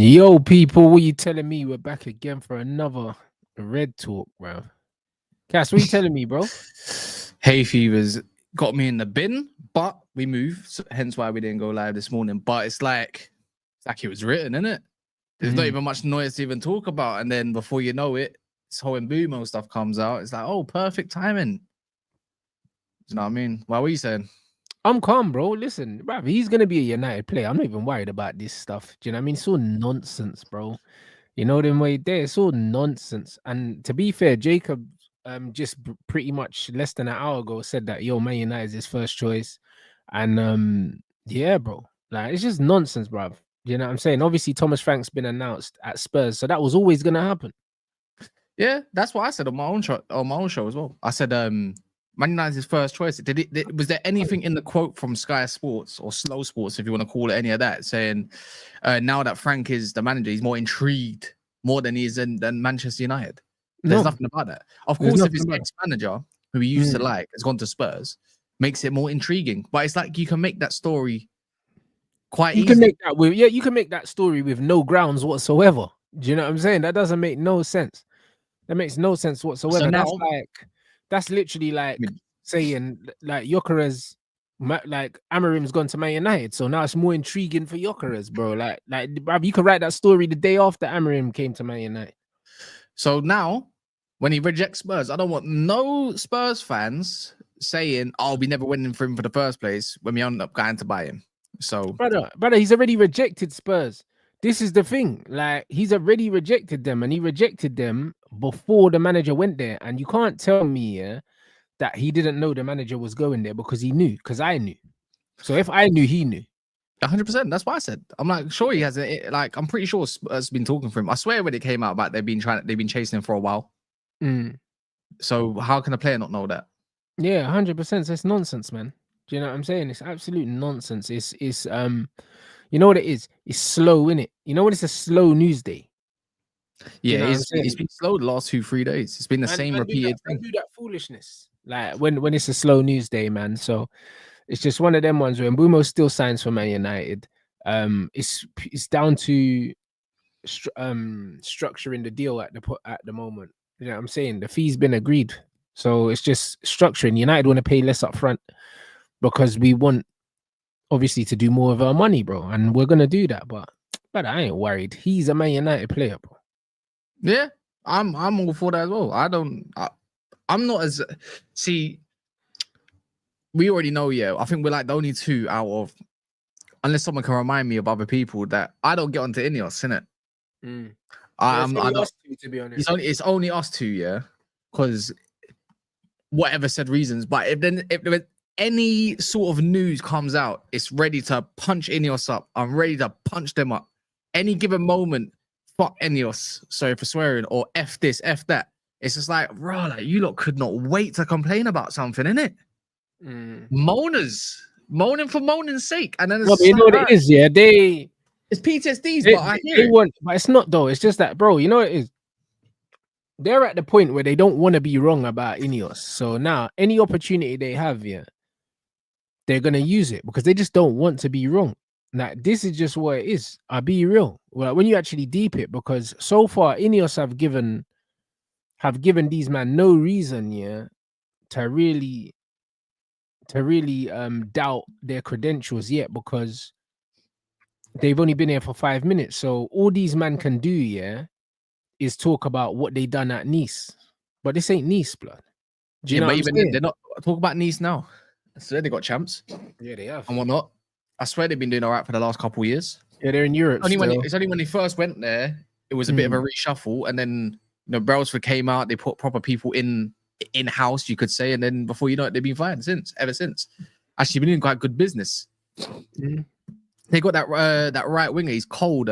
Yo, people, what you telling me? We're back again for another Red Talk, bro. Cass, what you telling me, bro? Hay fever's got me in the bin, but we moved, so hence why we didn't go live this morning. But it's like it was written, isn't it? There's not even much noise to even talk about, and then before you know it, this whole Mbumo stuff comes out. It's like, oh, perfect timing. You know what I mean? What were you saying? I'm calm, bro. Listen, bro, he's gonna be a United player. I'm not even worried about this stuff. Do you know what I mean? It's all nonsense, bro. You know them way there. It's all nonsense. And to be fair, Jacob just pretty much less than an hour ago said that Man United is his first choice. And yeah, bro. Like it's just nonsense, bro. You know what I'm saying? Obviously, Thomas Frank's been announced at Spurs, so that was always gonna happen. Yeah, that's what I said on my own show as well. I said Man United's his first choice. Was there anything in the quote from Sky Sports or Slow Sports, if you want to call it any of that, saying now that Frank is the manager, he's more intrigued more than he is than Manchester United? There's nothing about that. Of course, if his ex-manager, who he used to like, has gone to Spurs, makes it more intriguing. But it's like you can make that story quite easy. You can make that story with no grounds whatsoever. Do you know what I'm saying? That doesn't make no sense. That makes no sense whatsoever. So now, that's literally like saying like GYOKERES, like Amarim's gone to Man United, so now it's more intriguing for GYOKERES, bro. Like you could write that story the day after Amarim came to Man United. So now, when he rejects Spurs, I don't want no Spurs fans saying, "Oh, we never went in for him for the first place," when we ended up going to buy him. So, brother, he's already rejected Spurs. This is the thing. Like he's already rejected them, and he rejected them before the manager went there. And you can't tell me, that he didn't know the manager was going there because he knew. Because I knew. So if I knew, he knew. 100%. That's why I said. I'm like, sure he has it. Like, I'm pretty sure Spurs been talking for him. I swear when it came out about they've been chasing him for a while. So how can a player not know that? Yeah, 100%. It's nonsense, man. Do you know what I'm saying? It's absolute nonsense. It's you know what it is? It's slow, innit? You know what? It's a slow news day. Yeah, it's been slow the last 2-3 days. It's been the same repeated thing. Do that foolishness. Like when it's a slow news day, man. So it's just one of them ones where Mbumo still signs for Man United. It's down to structuring the deal at the moment. You know what I'm saying? The fee's been agreed. So it's just structuring. United want to pay less up front because we want obviously to do more of our money, bro. And we're gonna do that, but I ain't worried. He's a Man United player, bro. Yeah, I'm all for that as well. I'm not as we already know, I think we're like the only two out of, unless someone can remind me of other people, that I don't get onto Ineos, innit? Us two, to be honest. It's only us two, because whatever said reasons. But if there was any sort of news comes out, it's ready to punch Ineos up. I'm ready to punch them up. Any given moment, fuck Ineos. Sorry for swearing, or F this, F that. It's just like, bro, like you lot could not wait to complain about something, innit? Moaning for moaning's sake, and then you know what it is, it's PTSDs, but it's not though. It's just that, bro. You know what it is. They're at the point where they don't want to be wrong about Ineos. So now, any opportunity they have, they're gonna use it because they just don't want to be wrong. Like this is just what it is. I'll be real. Well, when you actually deep it, because so far Ineos have given these man no reason, to really doubt their credentials yet, because they've only been here for 5 minutes. So all these men can do, is talk about what they done at Nice. But this ain't Nice, blood. Do you know but even they're not talk about Nice now. I swear they got champs. Yeah, they have. And whatnot. I swear they've been doing all right for the last couple of years. Yeah, they're in Europe. It's only when they first went there, it was a bit of a reshuffle. And then Brailsford came out, they put proper people in-house, you could say, and then before you know it, they've been fine ever since. Actually, been doing quite good business. They got that right winger. He's cold.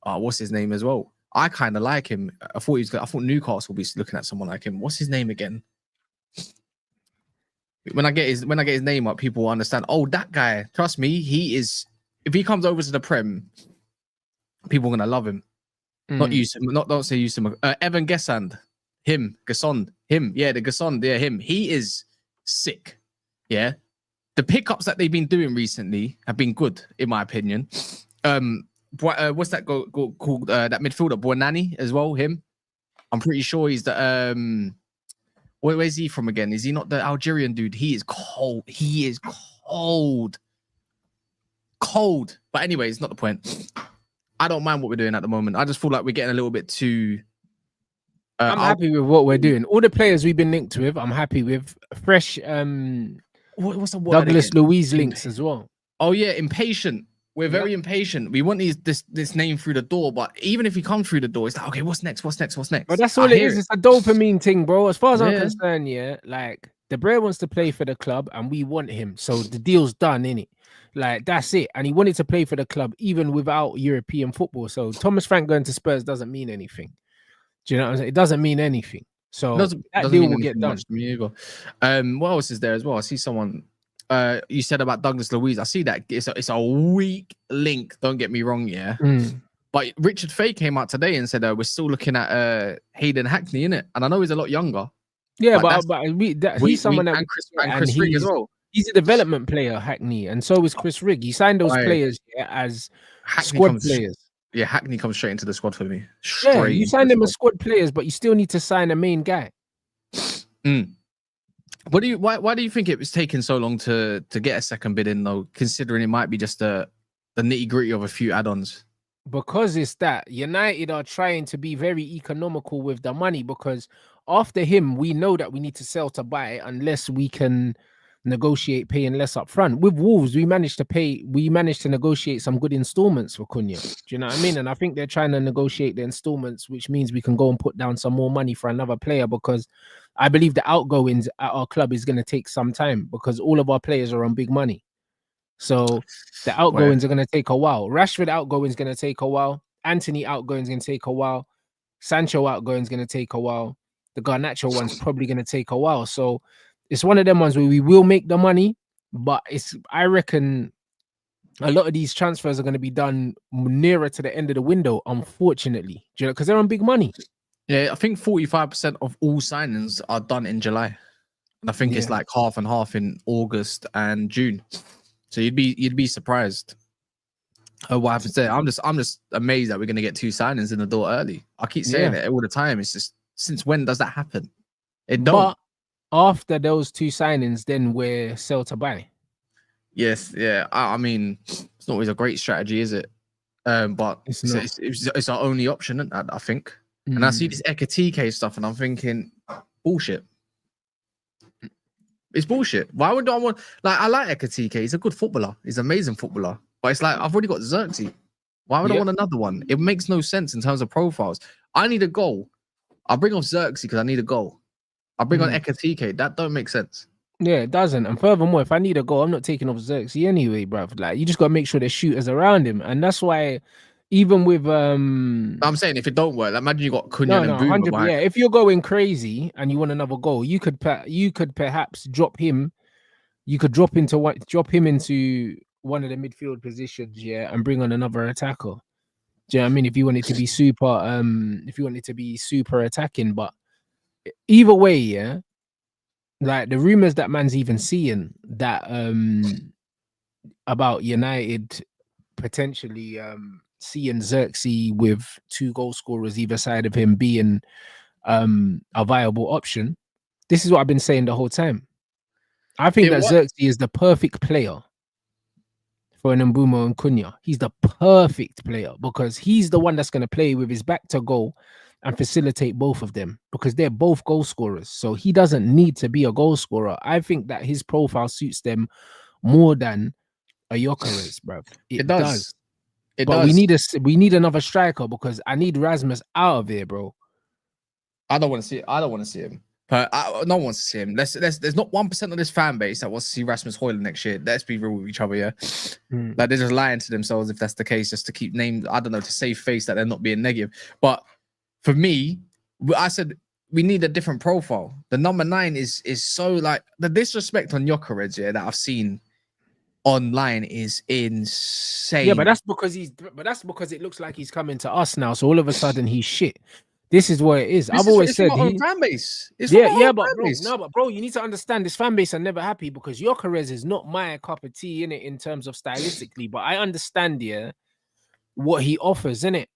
What's his name as well? I kind of like him. I thought Newcastle will be looking at someone like him. What's his name again? When I get his name up, people will understand. Oh, that guy. Trust me, he is. If he comes over to the Prem, people are gonna love him. Not use him. Don't say use him. Evan Gesand. Him, Gasson, him, the Gasson, him. He is sick. Yeah. The pickups that they've been doing recently have been good, in my opinion. what's that called? That midfielder, Buonanni as well. Him, I'm pretty sure he's the where's he from again? Is he not the Algerian dude? He is cold. He is cold. Cold. But anyway, it's not the point. I don't mind what we're doing at the moment. I just feel like we're getting a little bit too. I'm happy with what we're doing. All the players we've been linked with, I'm happy with. Fresh what's the word Douglas again? Luiz links as well. Oh yeah, impatient. We're very impatient. We want this name through the door, but even if he comes through the door, it's like, okay, what's next? What's next? What's next? But that's all it is. It's a dopamine thing, bro. As far as I'm concerned, yeah, like the Brer wants to play for the club and we want him. So the deal's done, innit? Like that's it. And he wanted to play for the club even without European football. So Thomas Frank going to Spurs doesn't mean anything. Do you know what I'm saying? It doesn't mean anything. So that deal will get done. To me either. What else is there as well? I see someone. You said about Douglas Luiz. I see that it's a weak link. Don't get me wrong, yeah. But Richard Fay came out today and said we're still looking at Hayden Hackney in it, and I know he's a lot younger. Yeah, but he's someone that and Chris Rigg as well. He's a development player, Hackney, and so is Chris Rigg. He signed those players as squad players. Yeah, Hackney comes straight into the squad for me. Yeah, you signed them as squad players, but you still need to sign a main guy. What do you? Why do you think it was taking so long to get a second bid in though? Considering it might be just the nitty gritty of a few add-ons. Because it's that United are trying to be very economical with the money. Because after him, we know that we need to sell to buy unless we can negotiate paying less up front. With Wolves, we managed to negotiate some good installments for Cunha. Do you know what I mean? And I think they're trying to negotiate the installments, which means we can go and put down some more money for another player, because I believe the outgoings at our club is going to take some time because all of our players are on big money. So the outgoings are going to take a while. Rashford outgoing is going to take a while. Anthony outgoing is going to take a while. Sancho outgoing is going to take a while. The Garnacho one's probably going to take a while. So it's one of them ones where we will make the money, but I reckon a lot of these transfers are going to be done nearer to the end of the window, unfortunately, because they're on big money. Yeah, I think 45% of all signings are done in July, and I think it's like half and half in August and June. So you'd be surprised. What happens there? I'm just amazed that we're going to get 2 signings in the door early. I keep saying it all the time. It's just, since when does that happen? It don't. But after those 2 signings, then we're sell to buy. Yes, yeah. I mean, it's not always a great strategy, is it? But it's our only option, I think. And I see this Ekatike stuff, and I'm thinking, bullshit. It's bullshit. Why would I want? Like, I like Ekatike. He's a good footballer. He's an amazing footballer. But it's like, I've already got Xerxes. Why would I want another one? It makes no sense in terms of profiles. I need a goal. I'll bring off Xerxes because I need a goal. I'll bring on Ekatike. That don't make sense. Yeah, it doesn't. And furthermore, if I need a goal, I'm not taking off Xerxes anyway, bruv. Like, you just got to make sure there's shooters around him. And that's why, even with I'm saying, if it don't work, like, imagine you got Cunha and Bouma. Yeah, if you're going crazy and you want another goal, you could perhaps drop him. You could drop him into one of the midfield positions, and bring on another attacker. Do you know what I mean? If you want it to be super, attacking, but either way, like the rumors that man's even seeing that about United potentially seeing Xerxes with 2 goal scorers either side of him being a viable option. This is what I've been saying the whole time. I think that Xerxes is the perfect player for an Mbeumo and Cunha. He's the perfect player because he's the one that's going to play with his back to goal and facilitate both of them because they're both goal scorers. So he doesn't need to be a goal scorer. I think that his profile suits them more than a GYOKERES, bro. It does. We need another striker because I need Rasmus out of here, bro. I don't want to see it. I don't want to see him. But no one wants to see him. There's not 1% of this fan base that wants to see Rasmus Højlund next year. Let's be real with each other, yeah. Like, they're just lying to themselves if that's the case, just to keep names. I don't know, to save face that they're not being negative. But for me, I said we need a different profile. The number 9 is so, like, the disrespect on GYOKERES, that I've seen online is insane. Yeah, but that's because it looks like he's coming to us now. So all of a sudden he's shit. This is what it is. I've always said fan base. But bro, you need to understand this fan base are never happy because GYOKERES is not my cup of tea in it in terms of stylistically. But I understand, what he offers, innit?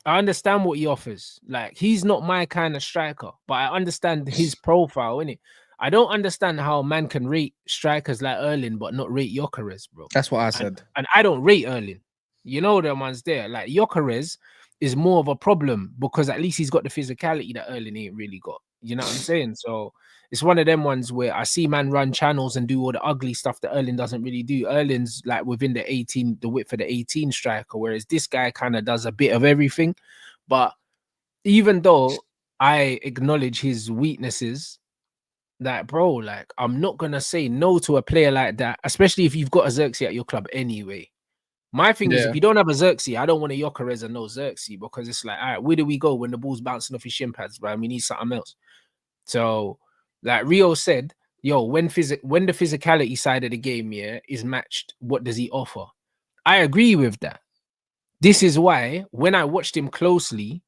I understand what he offers. Like, he's not my kind of striker, but I understand his profile, innit? I don't understand how man can rate strikers like Erling, but not rate Gyökeres, bro. That's what I said. And I don't rate Erling. You know them ones there. Like, Gyökeres is more of a problem because at least he's got the physicality that Erling ain't really got. You know what I'm saying? So it's one of them ones where I see man run channels and do all the ugly stuff that Erling doesn't really do. Erling's like within the 18, the width of the 18 striker, whereas this guy kind of does a bit of everything. But even though I acknowledge his weaknesses, like, bro, like, I'm not gonna say no to a player like that, especially if you've got a Xerxes at your club anyway. My thing is, if you don't have a Xerxes, I don't want a Gyökeres and no Xerxes, because it's like, all right, where do we go when the ball's bouncing off his shin pads, bro? We need something else. So, like Rio said, yo, when the physicality side of the game, yeah, is matched, what does he offer? I agree with that. This is why when I watched him closely,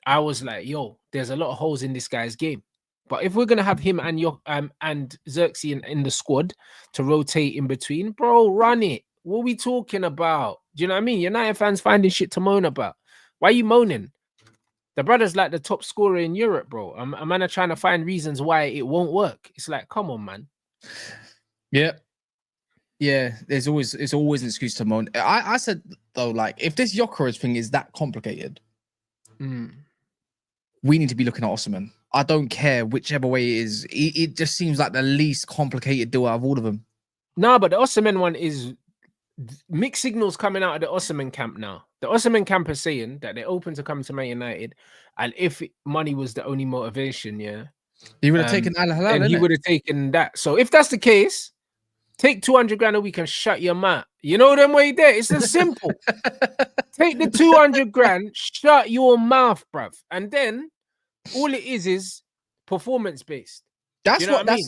I was like, yo, there's a lot of holes in this guy's game. But if we're gonna have him and Xerxes in the squad to rotate in between, bro, run it. What are we talking about? Do you know what I mean? United fans finding shit to moan about. Why are you moaning? The brother's like the top scorer in Europe, bro. A man are trying to find reasons why it won't work. It's like, come on, man. Yeah. Yeah, it's always an excuse to moan. I said though, like, if this Gyökeres thing is that complicated, we need to be looking at Osimhen. I don't care whichever way it is. It just seems like the least complicated deal out of all of them. No, but the Osimhen one is mixed signals coming out of the Osimhen camp now. The Osimhen camp is saying that they're open to come to Man United, and if money was the only motivation, yeah, he would have taken Al Hilal, and he would have taken that. So if that's the case, take 200 grand a week and shut your mouth. You know them way there. It's as simple. Take the 200 grand, shut your mouth, bruv, and then all it is performance based. That's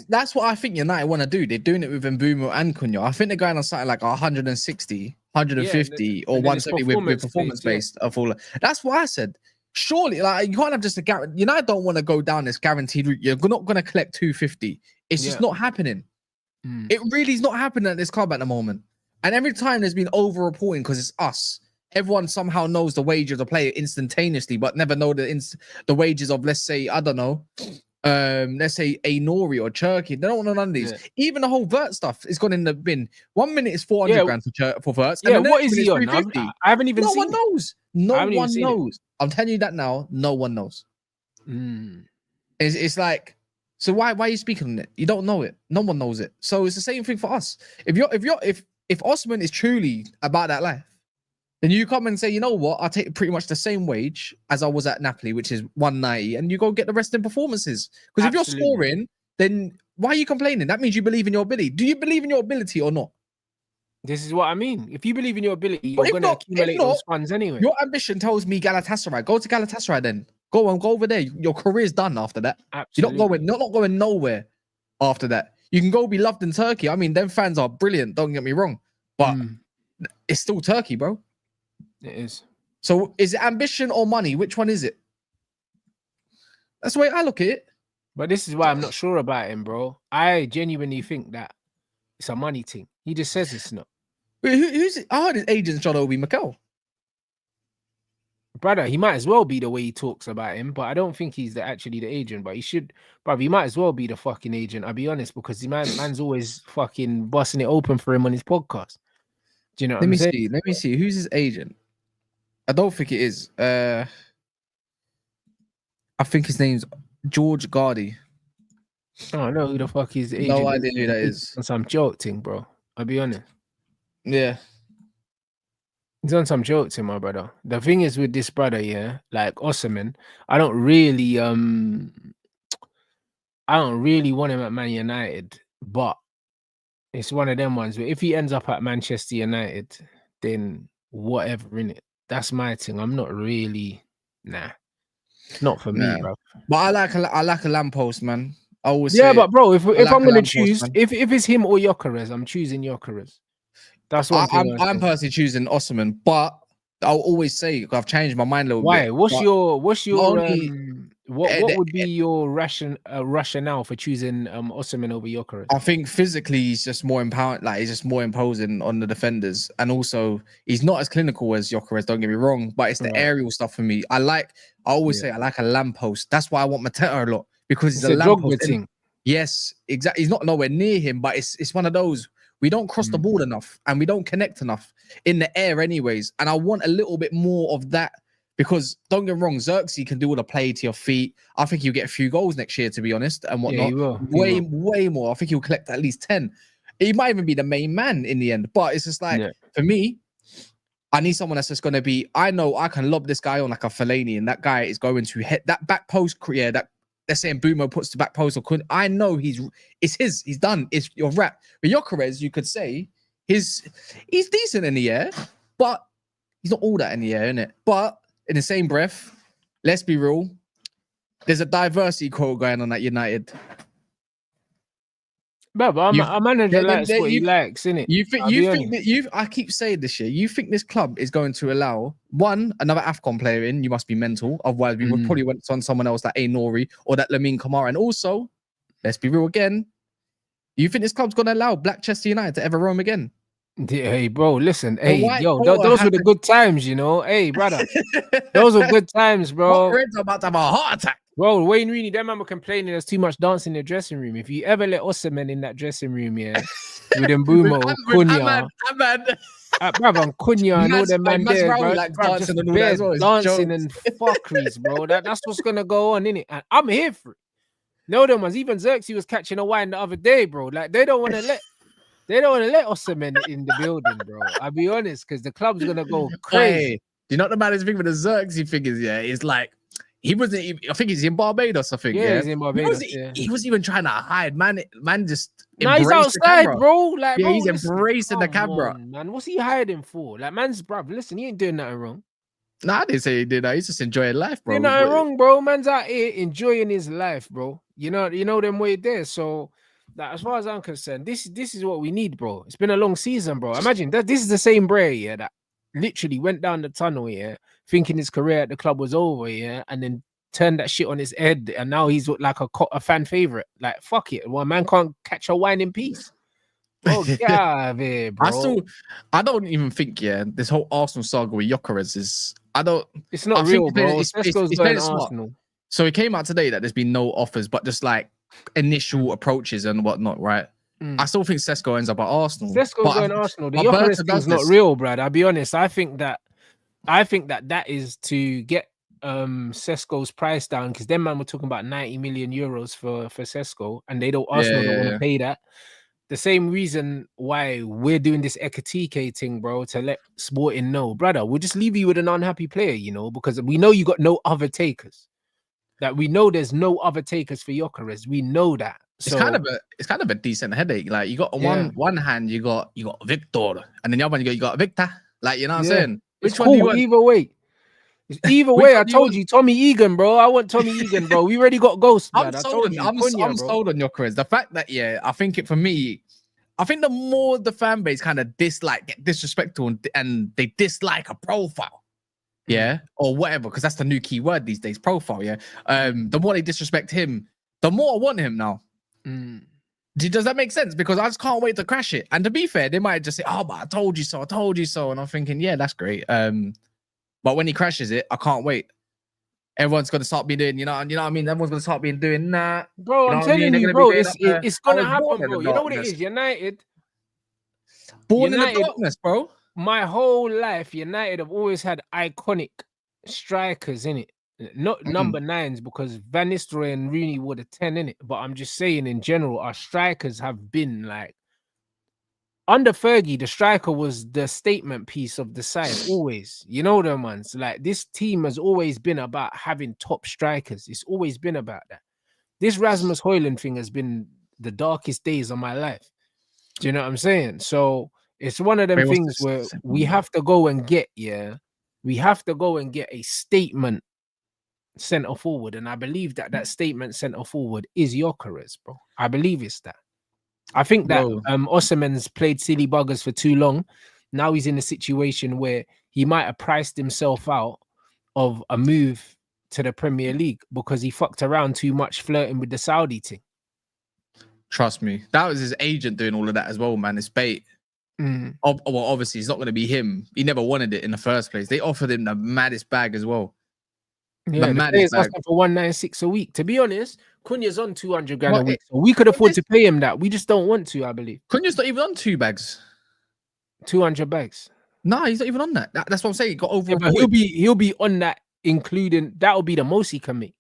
that's what I think United want to do. They're doing it with Mbeumo and Cunha. I think they're going on something like 160, 150, or 170 with performance based of all. That's what I said. Surely, like, you can't have just a guarantee. United don't want to go down this guaranteed route. You're not going to collect 250. It's just not happening. It really is not happening at this club at the moment. And every time there's been over reporting because it's us. Everyone somehow knows the wages of the player instantaneously, but never know the wages of, let's say, I don't know, let's say a Nori or Turkey. They don't want none of these. Even the whole Vert stuff is gone in the bin. 1 minute is 400 grand for Verts. Yeah, what is he on? I haven't even seen. No one knows. No one knows. I'm telling you that now. No one knows. It's like, so why are you speaking on it? You don't know it. No one knows it. So it's the same thing for us. If Osimhen is truly about that life, then you come and say, you know what? I'll take pretty much the same wage as I was at Napoli, which is 190, and you go get the rest in performances. Because if you're scoring, then why are you complaining? That means you believe in your ability. Do you believe in your ability or not? This is what I mean. If you believe in your ability, you're going to accumulate those funds anyway. Your ambition tells me Galatasaray. Go to Galatasaray then. Go over there. Your career's done after that. Absolutely. You're not going nowhere after that. You can go be loved in Turkey. I mean, them fans are brilliant. Don't get me wrong. But it's still Turkey, bro. It is. So is it ambition or money? Which one is it? That's the way I look at it. But this is why I'm not sure about him, bro. I genuinely think that it's a money thing. He just says it's not. Wait, who's it? I heard his agent's John Obi Mikel. Brother, he might as well be the way he talks about him, but I don't think he's actually the agent. But he should, brother, he might as well be the fucking agent. I'll be honest, because the man's always fucking busting it open for him on his podcast. Do you know what I'm saying? Let me see. Who's his agent? I don't think it is. I think his name's George Gardy. I don't know who the fuck his agent is. No idea who that is. On some joke thing, bro. I'll be honest. Yeah. He's on some joke thing, my brother. The thing is with this brother, yeah, like Osimhen, I don't really want him at Man United, but it's one of them ones where if he ends up at Manchester United, then whatever, innit? That's my thing. I'm not really, not for me, bro. But I like a lamppost, man. I always but bro, if I'm gonna choose, if it's him or Gyökeres, I'm choosing Gyökeres. That's what I'm personally choosing Osimhen, but I'll always say I've changed my mind a little bit. Why? What's your What would be your rationale for choosing Osimhen over Gyökeres? I think physically he's just more empowered, like he's just more imposing on the defenders, and also he's not as clinical as Gyökeres. Don't get me wrong, but it's the aerial stuff for me. I always say I like a lamppost. That's why I want Mateta a lot, because he's a lamppost. Yes, exactly. He's not nowhere near him, but it's one of those. We don't cross the ball enough, and we don't connect enough in the air, anyways. And I want a little bit more of that. Because don't get me wrong, Xerxes can do all the play to your feet. I think he'll get a few goals next year, to be honest, and whatnot. Yeah, he will. Way more. I think he'll collect at least 10. He might even be the main man in the end. But it's just like, for me, I need someone that's just going to be, I know I can lob this guy on like a Fellaini, and that guy is going to hit that back post. Yeah, that let's say Mbumo puts the back post, or I know it's his. He's done. It's your wrap. But Gyökeres, you could say, he's decent in the air, but he's not all that in the air, innit? But in the same breath, let's be real. There's a diversity quote going on at United. But our manager likes what he likes, innit? I keep saying this shit. You think this club is going to allow another AFCON player in? You must be mental. Otherwise, we would probably went on someone else like Nori or that Lamine Kamara. And also, let's be real again. You think this club's going to allow Blackchester United to ever roam again? Hey, bro, listen. Hey, those were the good times, you know. Hey, brother, those were good times, bro. Red's about to have a heart attack. Bro, Wayne Rooney, that man were complaining there's too much dancing in the dressing room. If you ever let Osimhen in that dressing room, with Mbumo, Cunha, brother, and Cunha and all them man there, bro, like dancing and all that as well. Dancing and fuckeries, bro. That's what's gonna go on, innit? And I'm here for it. No, them ones. Even Xerxes was catching a wine the other day, bro. Like they don't want to let Osimhen in the building, bro. I'll be honest, because the club's gonna go crazy. Hey, you know what the maddest thing with the Xerxes figures? Yeah, it's like he wasn't even, I think he's in Barbados. I think. Yeah, he's in Barbados. He was even trying to hide, man. Man, just he's outside, bro. Like, yeah, bro, he's embracing the camera, man. What's he hiding for? Like, man's bruv, listen, he ain't doing nothing wrong. Nah, I didn't say he did that. He's just enjoying life, bro. There's nothing wrong, bro. Man's out here enjoying his life, bro. You know them way there. So, like, as far as I'm concerned, this is what we need, bro. It's been a long season, bro. Imagine that this is the same Bray, that literally went down the tunnel, thinking his career at the club was over, and then turned that shit on his head, and now he's like a fan favorite. Like, fuck it, one man can't catch a wine in peace. Oh, get out of here, bro. I don't even think, this whole Arsenal saga with Gyökeres is, it's not real, bro. Sesko's going to Arsenal. So it came out today that there's been no offers, but just like initial approaches and whatnot, right? I still think Sesko ends up at Arsenal. Sesko's going to Arsenal. The Gyökeres thing's not real, Brad. I'll be honest. I think that is to get Sesko's price down, because them man were talking about 90 million euros for Sesko, and Arsenal don't want to pay that. The same reason why we're doing this Ekatike thing, bro, to let Sporting know, brother, we'll just leave you with an unhappy player, because we know you got no other takers. That we know there's no other takers for Gyökeres. We know that. So, it's kind of a decent headache. Like, you got on one hand, you got Victor, and then the other one you got Victor. Like, you know what I'm saying? Which one do you want? Either way. Either way, I told you, Tommy Egan, bro. I want Tommy Egan, bro. We already got Ghost. I'm sold on Gyökeres. The fact that, I think for me, I think the more the fan base kind of get disrespectful and they dislike a profile, or whatever, because that's the new key word these days, profile, the more they disrespect him, the more I want him now. Does that make sense? Because I just can't wait to crash it. And to be fair, they might just say, "Oh, but I told you so. I told you so." And I'm thinking, yeah, that's great. But when he crashes it, I can't wait. Everyone's gonna start doing, you know what I mean? Everyone's gonna start doing that. Bro, I'm telling you, bro, it's gonna happen, bro. You know what it is? United. Born in the darkness, bro. My whole life, United have always had iconic strikers in it. Not number 9s, because Van Nistelrooy and Rooney were the 10 in it. But I'm just saying, in general, our strikers have been like, under Fergie, the striker was the statement piece of the side, always. You know them ones. Like, this team has always been about having top strikers. It's always been about that. This Rasmus Højlund thing has been the darkest days of my life. Do you know what I'm saying? So it's one of them things where we have to go and get, we have to go and get a statement centre forward. And I believe that statement centre forward is Gyökeres, bro. I believe it's that. I think that Osimhen's played silly buggers for too long. Now he's in a situation where he might have priced himself out of a move to the Premier League because he fucked around too much flirting with the Saudi thing. Trust me, that was his agent doing all of that as well, man. It's bait. Well, obviously, it's not going to be him. He never wanted it in the first place. They offered him the maddest bag as well. Yeah, the players asking for 196 a week. To be honest, Cunha's on 200 grand a week, so we could afford to pay him that. We just don't want to, I believe. Cunha's not even on 2 bags. 200 bags. No, he's not even on that. That's what I'm saying. He got over. But he'll be on that, including that'll be the most he can make.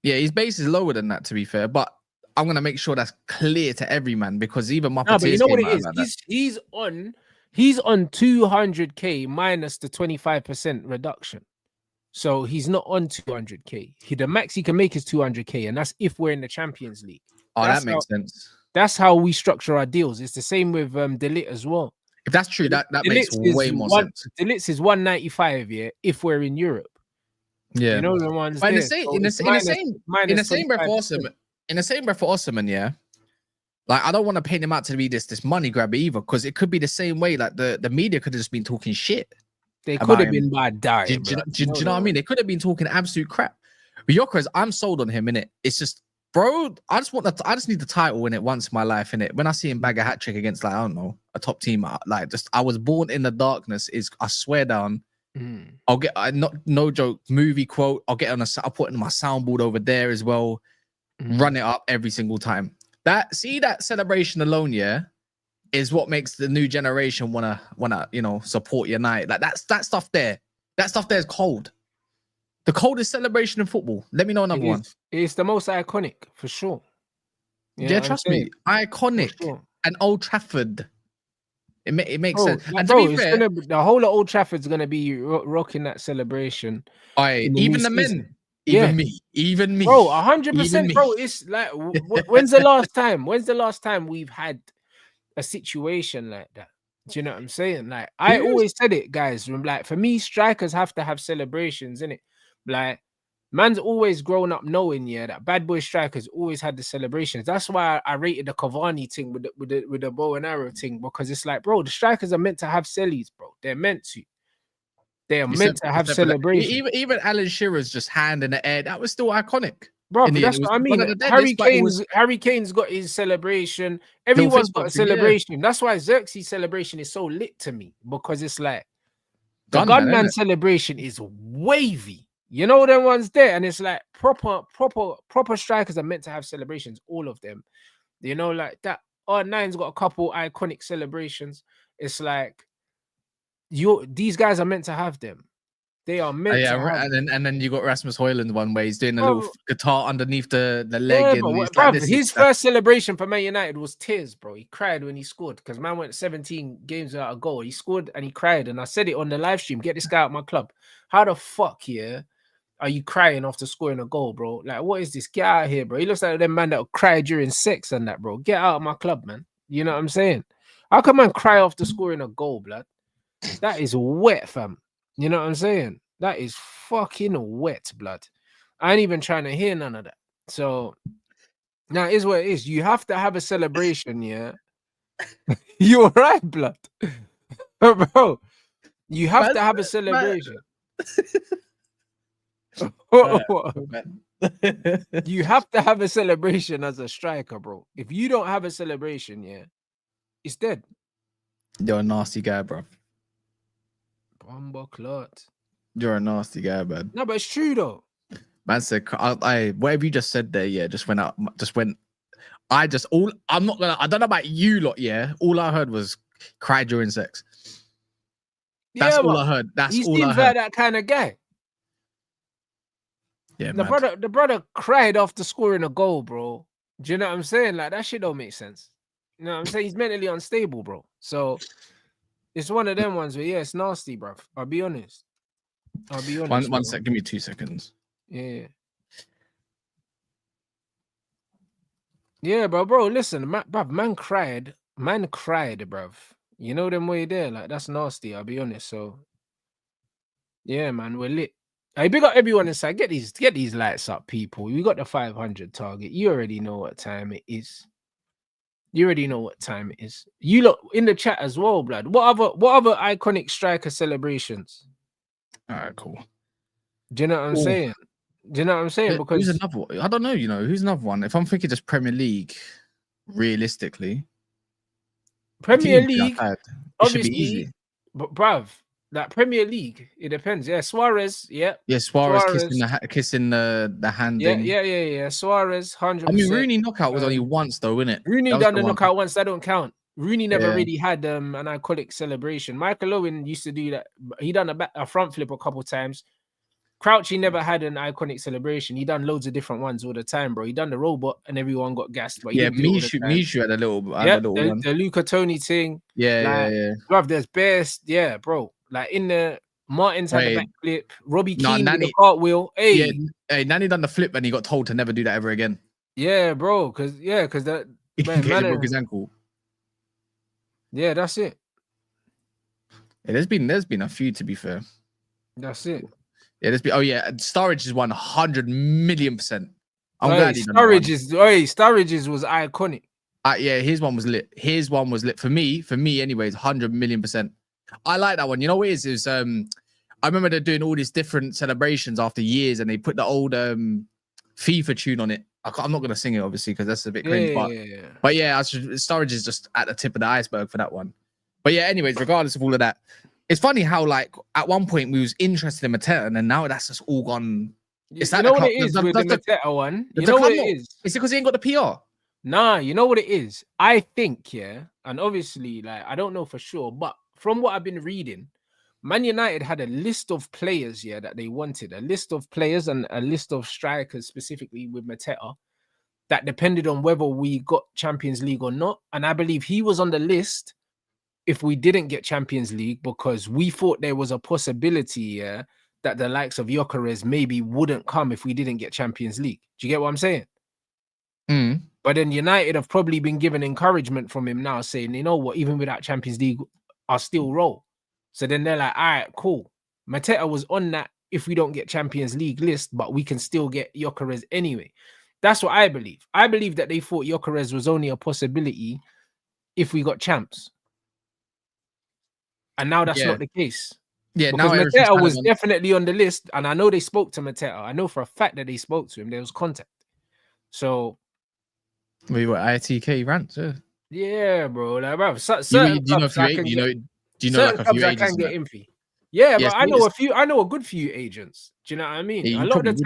Yeah, his base is lower than that, to be fair. But I'm gonna make sure that's clear to every man because even my but you know what it is? He's on 200k minus the 25% reduction. So he's not on 200k. The max he can make is 200k, and that's if we're in the Champions League. Oh, that makes sense. That's how we structure our deals. It's the same with De Ligt as well. If that's true, that makes way more sense. De Ligt is 195, yeah, if we're in Europe. Yeah, you know the ones. But in the same breath for Osman, yeah. Like, I don't want to paint him out to be this money grabber either, because it could be the same way. Like the media could have just been talking shit. They could have been bad dying. Do you know what I mean? They could have been talking absolute crap. But GYOKERES, I'm sold on him, innit? It's just, bro, I just need the title in it once in my life, innit? When I see him bag a hat trick against, like, I don't know, a top team, like, just I was born in the darkness. I swear down. I'll get no joke movie quote. I'll put it in my soundboard over there as well. Run it up every single time. That celebration alone, yeah, is what makes the new generation wanna support United. Like that stuff there. That stuff there is cold. The coldest celebration in football. Let me know another one. It's the most iconic for sure. Yeah, trust me, iconic. Sure. And Old Trafford. It makes sense. And bro, to be fair, the whole of Old Trafford's gonna be rocking that celebration. Even the men. Even me, bro. 100%, bro. It's like, when's the last time? When's the last time we've had a situation like that? Do you know what I'm saying? Like, I always said it, guys. Like, for me, strikers have to have celebrations, innit? Like, man's always grown up knowing, yeah, that bad boy strikers always had the celebrations. That's why I rated the Cavani thing with the bow and arrow thing, because it's like, bro, the strikers are meant to have cellies, bro. They're meant to. They are meant to have celebration. Even Alan Shearer's just hand in the air, that was still iconic. Bro, that's what I mean. Harry Kane's got his celebration. Everyone's got a celebration. Yeah. That's why Xerxes' celebration is so lit to me, because it's like the gunman celebration is wavy. You know them ones there, and it's like proper strikers are meant to have celebrations. All of them, you know, like that. R9's got a couple iconic celebrations. It's like these guys are meant to have them. They are meant to have and then you got Rasmus Højlund one where he's doing a little guitar underneath the leg. His first celebration for Man United was tears, bro. He cried when he scored because man went 17 games without a goal. He scored and he cried, and I said it on the live stream. Get this guy out of my club. How the fuck are you crying after scoring a goal, bro? Like, what is this? Get out of here, bro. He looks like them man that will cry during sex and that, bro. Get out of my club, man. You know what I'm saying? How can man cry after scoring a goal, blood? That is wet, fam. You know what I'm saying? That is fucking wet, blood. I ain't even trying to hear none of that. So now is what it is. You have to have a celebration, yeah. You alright, blood? Bro, you have to have a celebration. You have to have a celebration as a striker, bro. If you don't have a celebration, yeah, it's dead. You're a nasty guy, bro. Bomber clot. You're a nasty guy, man. No, but it's true though. Man said, whatever you just said there, yeah, just went out. I don't know about you lot, yeah. All I heard was cry during sex. That's all I heard. He seems like that kind of guy. Yeah, the brother cried after scoring a goal, bro. Do you know what I'm saying? Like, that shit don't make sense. You know what I'm saying? He's mentally unstable, bro. So it's one of them ones where, yeah, it's nasty, bro. I'll be honest. One sec. Give me 2 seconds. Yeah. Yeah, bro. Listen, man cried, bro. You know them way there. Like, that's nasty. I'll be honest. So, yeah, man, we're lit. Hey, big up everyone inside. Get these lights up, people. We got the 500 target. You already know what time it is. You look in the chat as well, blood. What other iconic striker celebrations? All right, cool. Do you know what I'm saying? Do you know what I'm saying? Who's Because another one? I don't know, you know, who's another one? If I'm thinking just Premier League, realistically, the Premier team League, it should be obviously, easy. but bruv, that Premier League, it depends. Yeah, Suarez, yeah. Yeah, Suarez kissing Suarez, kissing the hand yeah, thing. yeah, yeah, yeah. Suarez, I mean, 100%. Rooney knockout was only once though, wasn't it? Rooney That was done the the one. knockout once. That don't count. Rooney never Yeah. really had an iconic celebration. Michael Owen used to do that. He done a front flip a couple times. Crouchy never had an iconic celebration. He done loads of different ones all the time, bro. He done the robot and everyone got gassed, but he Yeah, didn't do it all the time. Mishu had a little Yeah, one. the Luca Tony thing. Yeah, like, yeah. Bruv, there's best, yeah, bro. Like in the Martins had the backflip, Robbie Keane with the cartwheel. Hey, yeah, hey, Nani done the flip and he got told to never do that ever again. Yeah, bro, because that He broke his ankle. Yeah, that's it. Yeah, there's been a few, to be fair. That's it. Yeah, Sturridge is 100 million%. I'm glad Sturridge's was iconic. Yeah, his one was lit. His one was lit for me. Anyways, 100 million%. I like that one. You know what it is? I remember they're doing all these different celebrations after years, and they put the old FIFA tune on it. I'm not gonna sing it obviously because that's a bit cringe. But yeah, Sturridge is just at the tip of the iceberg for that one. But yeah, anyways, regardless of all of that, it's funny how like at one point we was interested in Mateta, and then now that's just all gone. It's you know what it is with the Mateta one. You know what it is? Is it because he ain't got the PR? Nah, you know what it is. I think and obviously, like I don't know for sure, but from what I've been reading, Man United had a list of players that they wanted, a list of players and a list of strikers specifically with Mateta that depended on whether we got Champions League or not. And I believe he was on the list if we didn't get Champions League because we thought there was a possibility that the likes of GYOKERES maybe wouldn't come if we didn't get Champions League. Do you get what I'm saying? But then United have probably been given encouragement from him now saying, you know what, even without Champions League, I'll still roll. So then they're like, all right, cool. Mateta was on that if we don't get Champions League list, but we can still get GYOKERES anyway. That's what I believe. I believe that they thought GYOKERES was only a possibility if we got champs. And now that's not the case. Yeah, because now Mateta was definitely on the list, and I know they spoke to Mateta. I know for a fact that they spoke to him. There was contact. So we were ITK Rants, yeah, bro. Like, bro, do you know like a few agents? Yeah, but I know a few. I know a good few agents. Do you know what I mean? Yeah, a lot of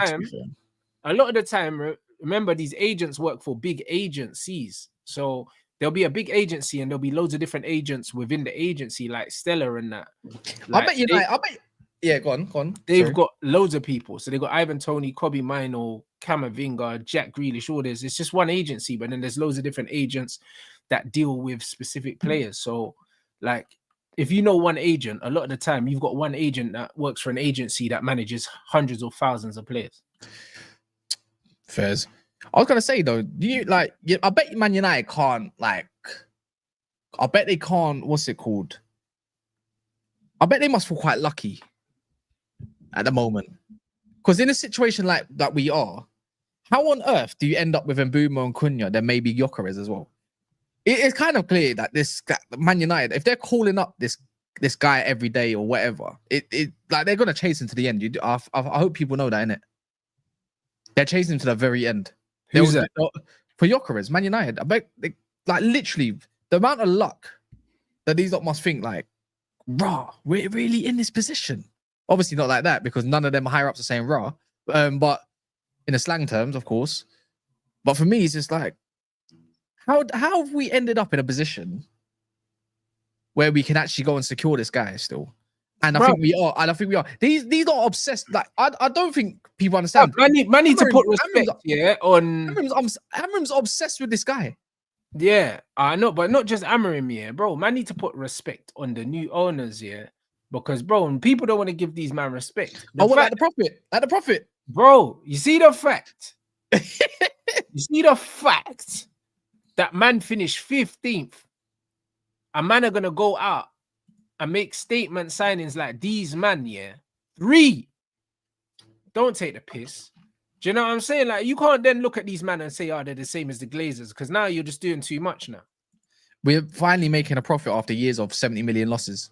the time, remember these agents work for big agencies. So there'll be a big agency, and there'll be loads of different agents within the agency, like Stella and that. Like, I bet. Yeah, go on. They've got loads of people. So they've got Ivan Toney, Kobe Mino, Camavinga, Jack Grealish, all this. It's just one agency, but then there's loads of different agents that deal with specific players. So, like, if you know one agent, a lot of the time you've got one agent that works for an agency that manages hundreds or thousands of players. Fairs. I was gonna say though, I bet Man United can't I bet they can't. What's it called? I bet they must feel quite lucky at the moment, because in a situation like that we are, how on earth do you end up with Mbeumo and Cunha? Then maybe GYOKERES as well. It's kind of clear that Man United, if they're calling up this guy every day or whatever, it like they're gonna chase him to the end. I hope people know that, innit? They're chasing him to the very end. Who's that? For GYOKERES, Man United. I bet literally the amount of luck that these lot must think we're really in this position. Obviously not like that, because none of them higher ups are saying but in the slang terms, of course. But for me, it's just like, how have we ended up in a position where we can actually go and secure this guy still? And I think we are. These are obsessed. Like I don't think people understand. Man need to put respect on. Amram's obsessed with this guy. Yeah, I know, but not just Amorim, bro. Man need to put respect on the new owners, because bro, people don't want to give these man respect. Like the prophet, bro. You see the fact. You see the fact that man finished 15th. A man are gonna go out and make statement signings like these man, 3. Don't take the piss. Do you know what I'm saying? Like, you can't then look at these men and say, oh, they're the same as the Glazers, because now you're just doing too much now. We're finally making a profit after years of 70 million losses.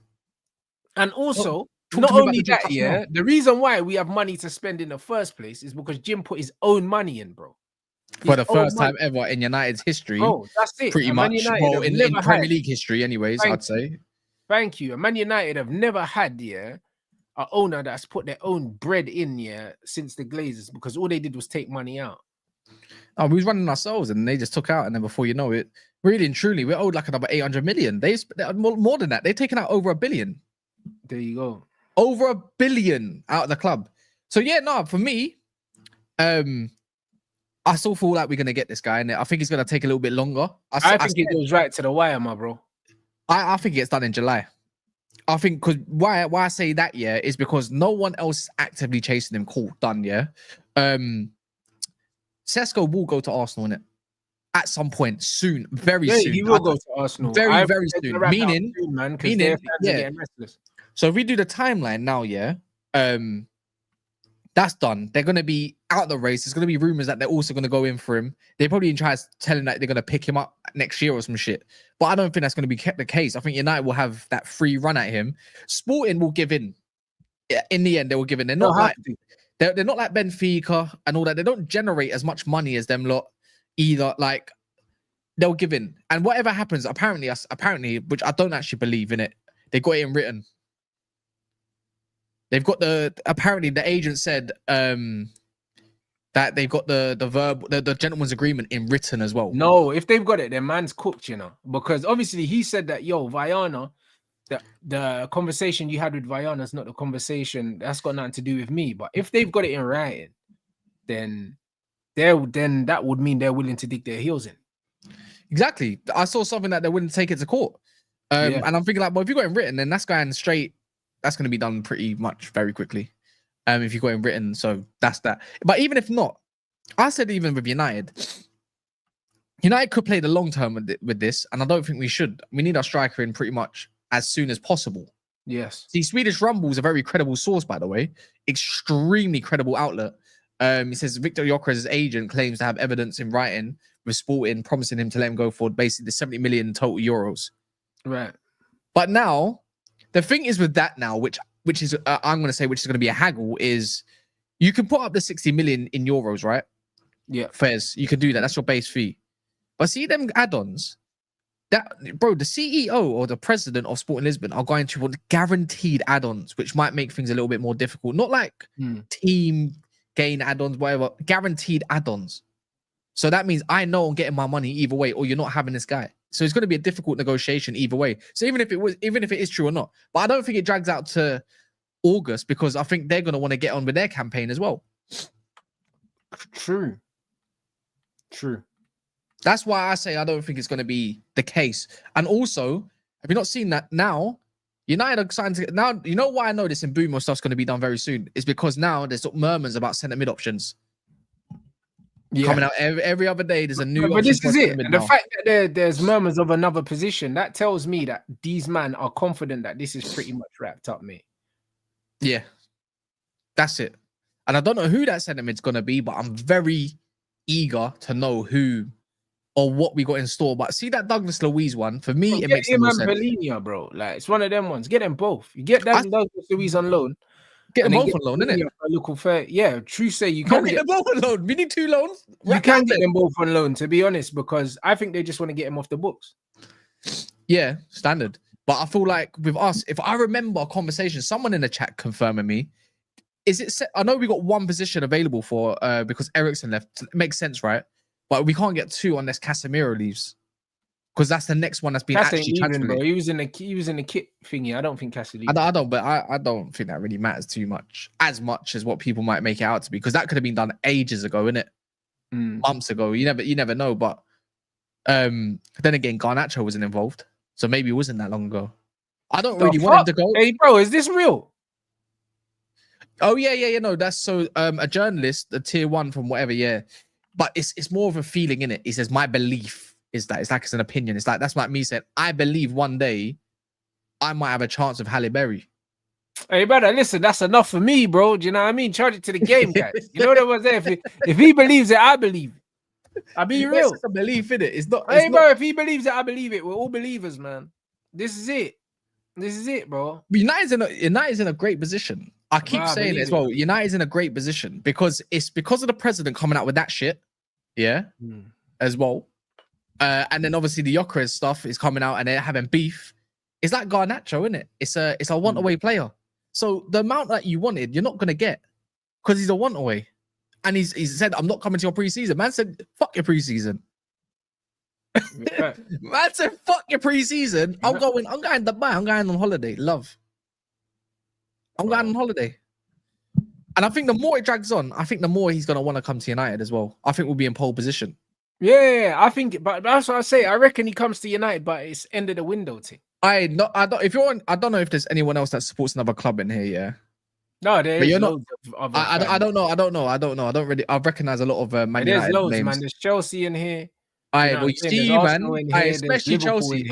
And also, Talk not to me about only the Jim that, stuff yeah. now. The reason why we have money to spend in the first place is because Jim put his own money in, bro. For the first time ever in United's history, bro. That's it. pretty And Man much. United Well, have in never Premier had. League history, anyways, I'd say. Thank you. And Man United have never had, yeah, an owner that's put their own bread in, yeah, since the Glazers, because all they did was take money out. Oh, we was running ourselves, and they just took out, and then before you know it, really and truly, we're owed like another 800 million. They're more than that. They've taken out over $1 billion. There you go. Over $1 billion out of the club. So yeah, no, for me, I still feel like we're gonna get this guy, and I think it's gonna take a little bit longer. I think it goes right to the wire, my bro. I think it gets done in July. I think because why I say that, yeah, is because no one else is actively chasing him. Cool, done, yeah. Sesko will go to Arsenal, innit? At some point soon, very soon. He will go to Arsenal. Very soon. Meaning, man, because their fans are getting restless. So if we do the timeline now, yeah, that's done. They're gonna be out the race. There's gonna be rumors that they're also gonna go in for him. They probably even try to tell him that they're gonna pick him up next year or some shit. But I don't think that's gonna be the case. I think United will have that free run at him. Sporting will give in. Yeah, in the end, they will give in. They're not not like Benfica and all that. They don't generate as much money as them lot either. Like they'll give in, and whatever happens, apparently, which I don't actually believe in it. They got it in written. They've got apparently the agent said that they've got the gentleman's agreement in written as well. No, if they've got it, their man's cooked, you know, because obviously he said that, yo, Viana, the conversation you had with Viana is not the conversation that's got nothing to do with me. But if they've got it in writing, then that would mean they're willing to dig their heels in. Exactly. I saw something that they wouldn't take it to court. And I'm thinking like, well, if you got it written, then that's going straight. That's going to be done pretty much very quickly. If you got it written, so that's that. But even if not, I said even with United could play the long term with this, and I don't think we should. We need our striker in pretty much as soon as possible. Yes. See, Swedish Rumble is a very credible source, by the way. Extremely credible outlet. He says Victor Gyökeres' agent claims to have evidence in writing with Sporting promising him to let him go for basically the 70 million total euros. Right. But now, the thing is with that now, which is I'm going to say, which is going to be a haggle, is you can put up the 60 million in euros, right? Yeah. Fairs. You can do that. That's your base fee. But see them add-ons, that bro, the CEO or the president of Sporting Lisbon are going to want guaranteed add-ons, which might make things a little bit more difficult. Not like team gain add-ons, whatever, guaranteed add-ons. So that means I know I'm getting my money either way, or you're not having this guy. So it's going to be a difficult negotiation either way. So even if it is true or not, but I don't think it drags out to August because I think they're going to want to get on with their campaign as well. True. That's why I say I don't think it's going to be the case. And also, have you not seen that now? United are starting to now. You know why I know this in Boomer stuff's going to be done very soon is because now there's murmurs about centre mid options. Coming out every other day. There's a new. But this is it. And the fact that there's murmurs of another position, that tells me that these men are confident that this is pretty much wrapped up, mate. Yeah, that's it. And I don't know who that centre mid's gonna be, but I'm very eager to know who or what we got in store. But see that Douglas Luiz one for me, it makes no sense. Bellingham, bro, like it's one of them ones. Get them both. You get that Douglas Luiz on loan. Get them both on loan, innit? Local fair. Yeah, true say you can get them both on loan. We need 2 loans. You can get them both on loan, to be honest, because I think they just want to get him off the books. Yeah, standard. But I feel like with us, if I remember a conversation, someone in the chat confirming me, is it set? I know we got 1 position available for because Ericsson left. It makes sense, right? But we can't get 2 unless Casemiro leaves. Because that's the next one that's been actually transferred. Bro. He was in the kit thingy. I don't think Cassie. I don't think that really matters too much, as much as what people might make it out to be. Because that could have been done ages ago, innit? Months ago. You never know. But then again, Garnacho wasn't involved, so maybe it wasn't that long ago. I don't really want him to go. Hey, bro, is this real? Oh yeah. No, that's so a journalist, a tier 1 from whatever. Yeah, but it's more of a feeling, innit? He says my belief is that it's an opinion. It's like that's like me saying I believe one day I might have a chance of Halle Berry. Hey brother, listen, that's enough for me, bro. Do you know what I mean? Charge it to the game, guys. You know what was there? If he believes it, I believe it. I'll be real. It's a belief in it. It's not. Hey, bro, if he believes it, I believe it. We're all believers, man. This is it. This is it, bro. United's in a great position. I keep saying it as well. United's in a great position because it's because of the president coming out with that shit, as well. And then obviously the GYOKERES stuff is coming out and they're having beef. It's like Garnacho, isn't it? It's a want away player. So the amount that you wanted, you're not gonna get because he's a want away. And he's said, I'm not coming to your preseason. Man said, fuck your preseason. Man said, fuck your preseason. I'm going to Dubai. I'm going on holiday. Love. I'm going on holiday. And I think the more it drags on, I think the more he's going to want to come to United as well. I think we'll be in pole position. Yeah, I think, but that's what I say. I reckon he comes to United, but it's end of the window thing. I don't know if there's anyone else that supports another club in here, yeah. No, there is loads of I don't know. I don't really. I recognize a lot of Man United loads, names. man. There's Chelsea in here. You see, man. Especially Chelsea.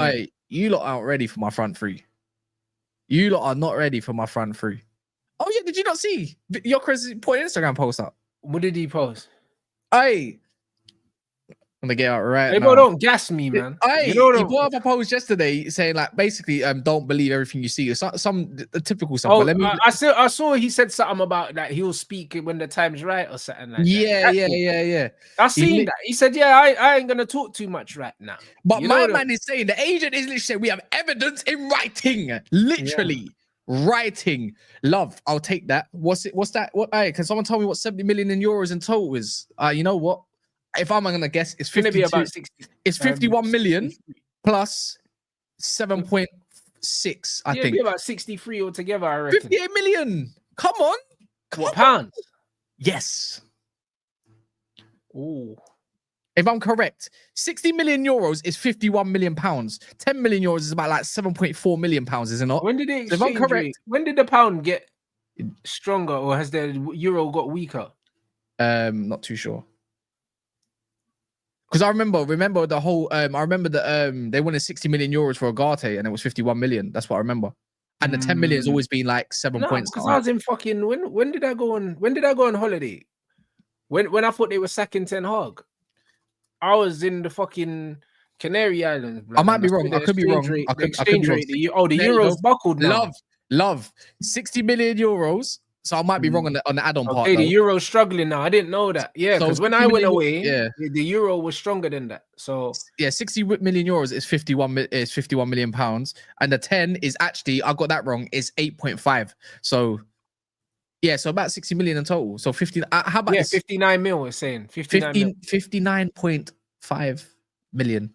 You lot aren't ready for my front three. You lot are not ready for my front three. Oh yeah, did you not see GYOKERES put an Instagram post up? What did he post? I'm gonna get out right now. Bro, don't gas me, man. He put up a post yesterday saying like basically don't believe everything you see. Some typical stuff. Oh, but I saw he said something about that he'll speak when the time's right or something like that. Yeah. I seen that. He said, yeah, I ain't gonna talk too much right now. But my man is saying the agent is literally saying we have evidence in writing. Literally. Writing. Love, I'll take that. What's that? Can someone tell me what 70 million euros in total is? You know what? If I'm gonna guess, it's 50. About 60. It's 51 million plus 7.6. I think. Be about 63 altogether. I reckon. 58 million. Come on. What, pounds? Yes. Oh. If I'm correct, 60 million euros is 51 million pounds. 10 million euros is about like 7.4 million pounds, is it not? When did it? If I'm correct, when did the pound get stronger, or has the euro got weaker? Not too sure. Because I remember the whole. I remember that they wanted 60 million euros for Ugarte, and it was 51 million. That's what I remember. And the 10 million has always been like 7 points. Because I was in fucking. When did I go on? When did I go on holiday? When I thought they were sacking Ten Hag, I was in the fucking Canary Islands. I might be wrong. I could be wrong. I could be wrong. The euro's buckled now. Love. 60 million euros. So I might be wrong on the add-on part. Okay, the euro's struggling now. I didn't know that. Yeah, because when I went away, the euro was stronger than that. So yeah, 60 million euros is 51 million pounds, and the 10 is actually, I got that wrong, is 8.5. So yeah, so about 60 million in total. So 50. How about 59 mil? We're saying 59.5 million.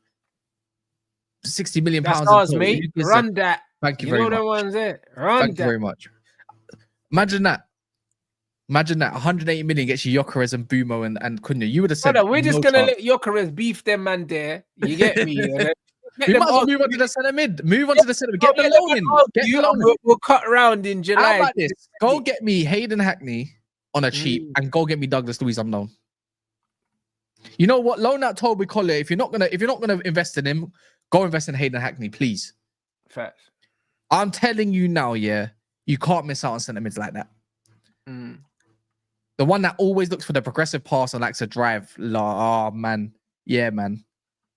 60 million pounds. That's ours, mate. Run that. Thank you very much. You know the ones there. Thank you very much. Imagine that. 180 million gets you GYOKERES and Bumo and Cunha. You would have said, we're just gonna let GYOKERES beef them man there. You get me? We might as well move on to the centre mid. Move on to the centre mid. Get the loan in. We'll cut round in July. How about this? Go get me Hayden Hackney on a cheap and go get me Douglas Luiz on loan. You know what? Loan out Toby Collier. If you're not gonna invest in him, go invest in Hayden Hackney, please. Facts. I'm telling you now, yeah. You can't miss out on centre mids like that. The one that always looks for the progressive pass and likes to drive. Oh man, yeah, man,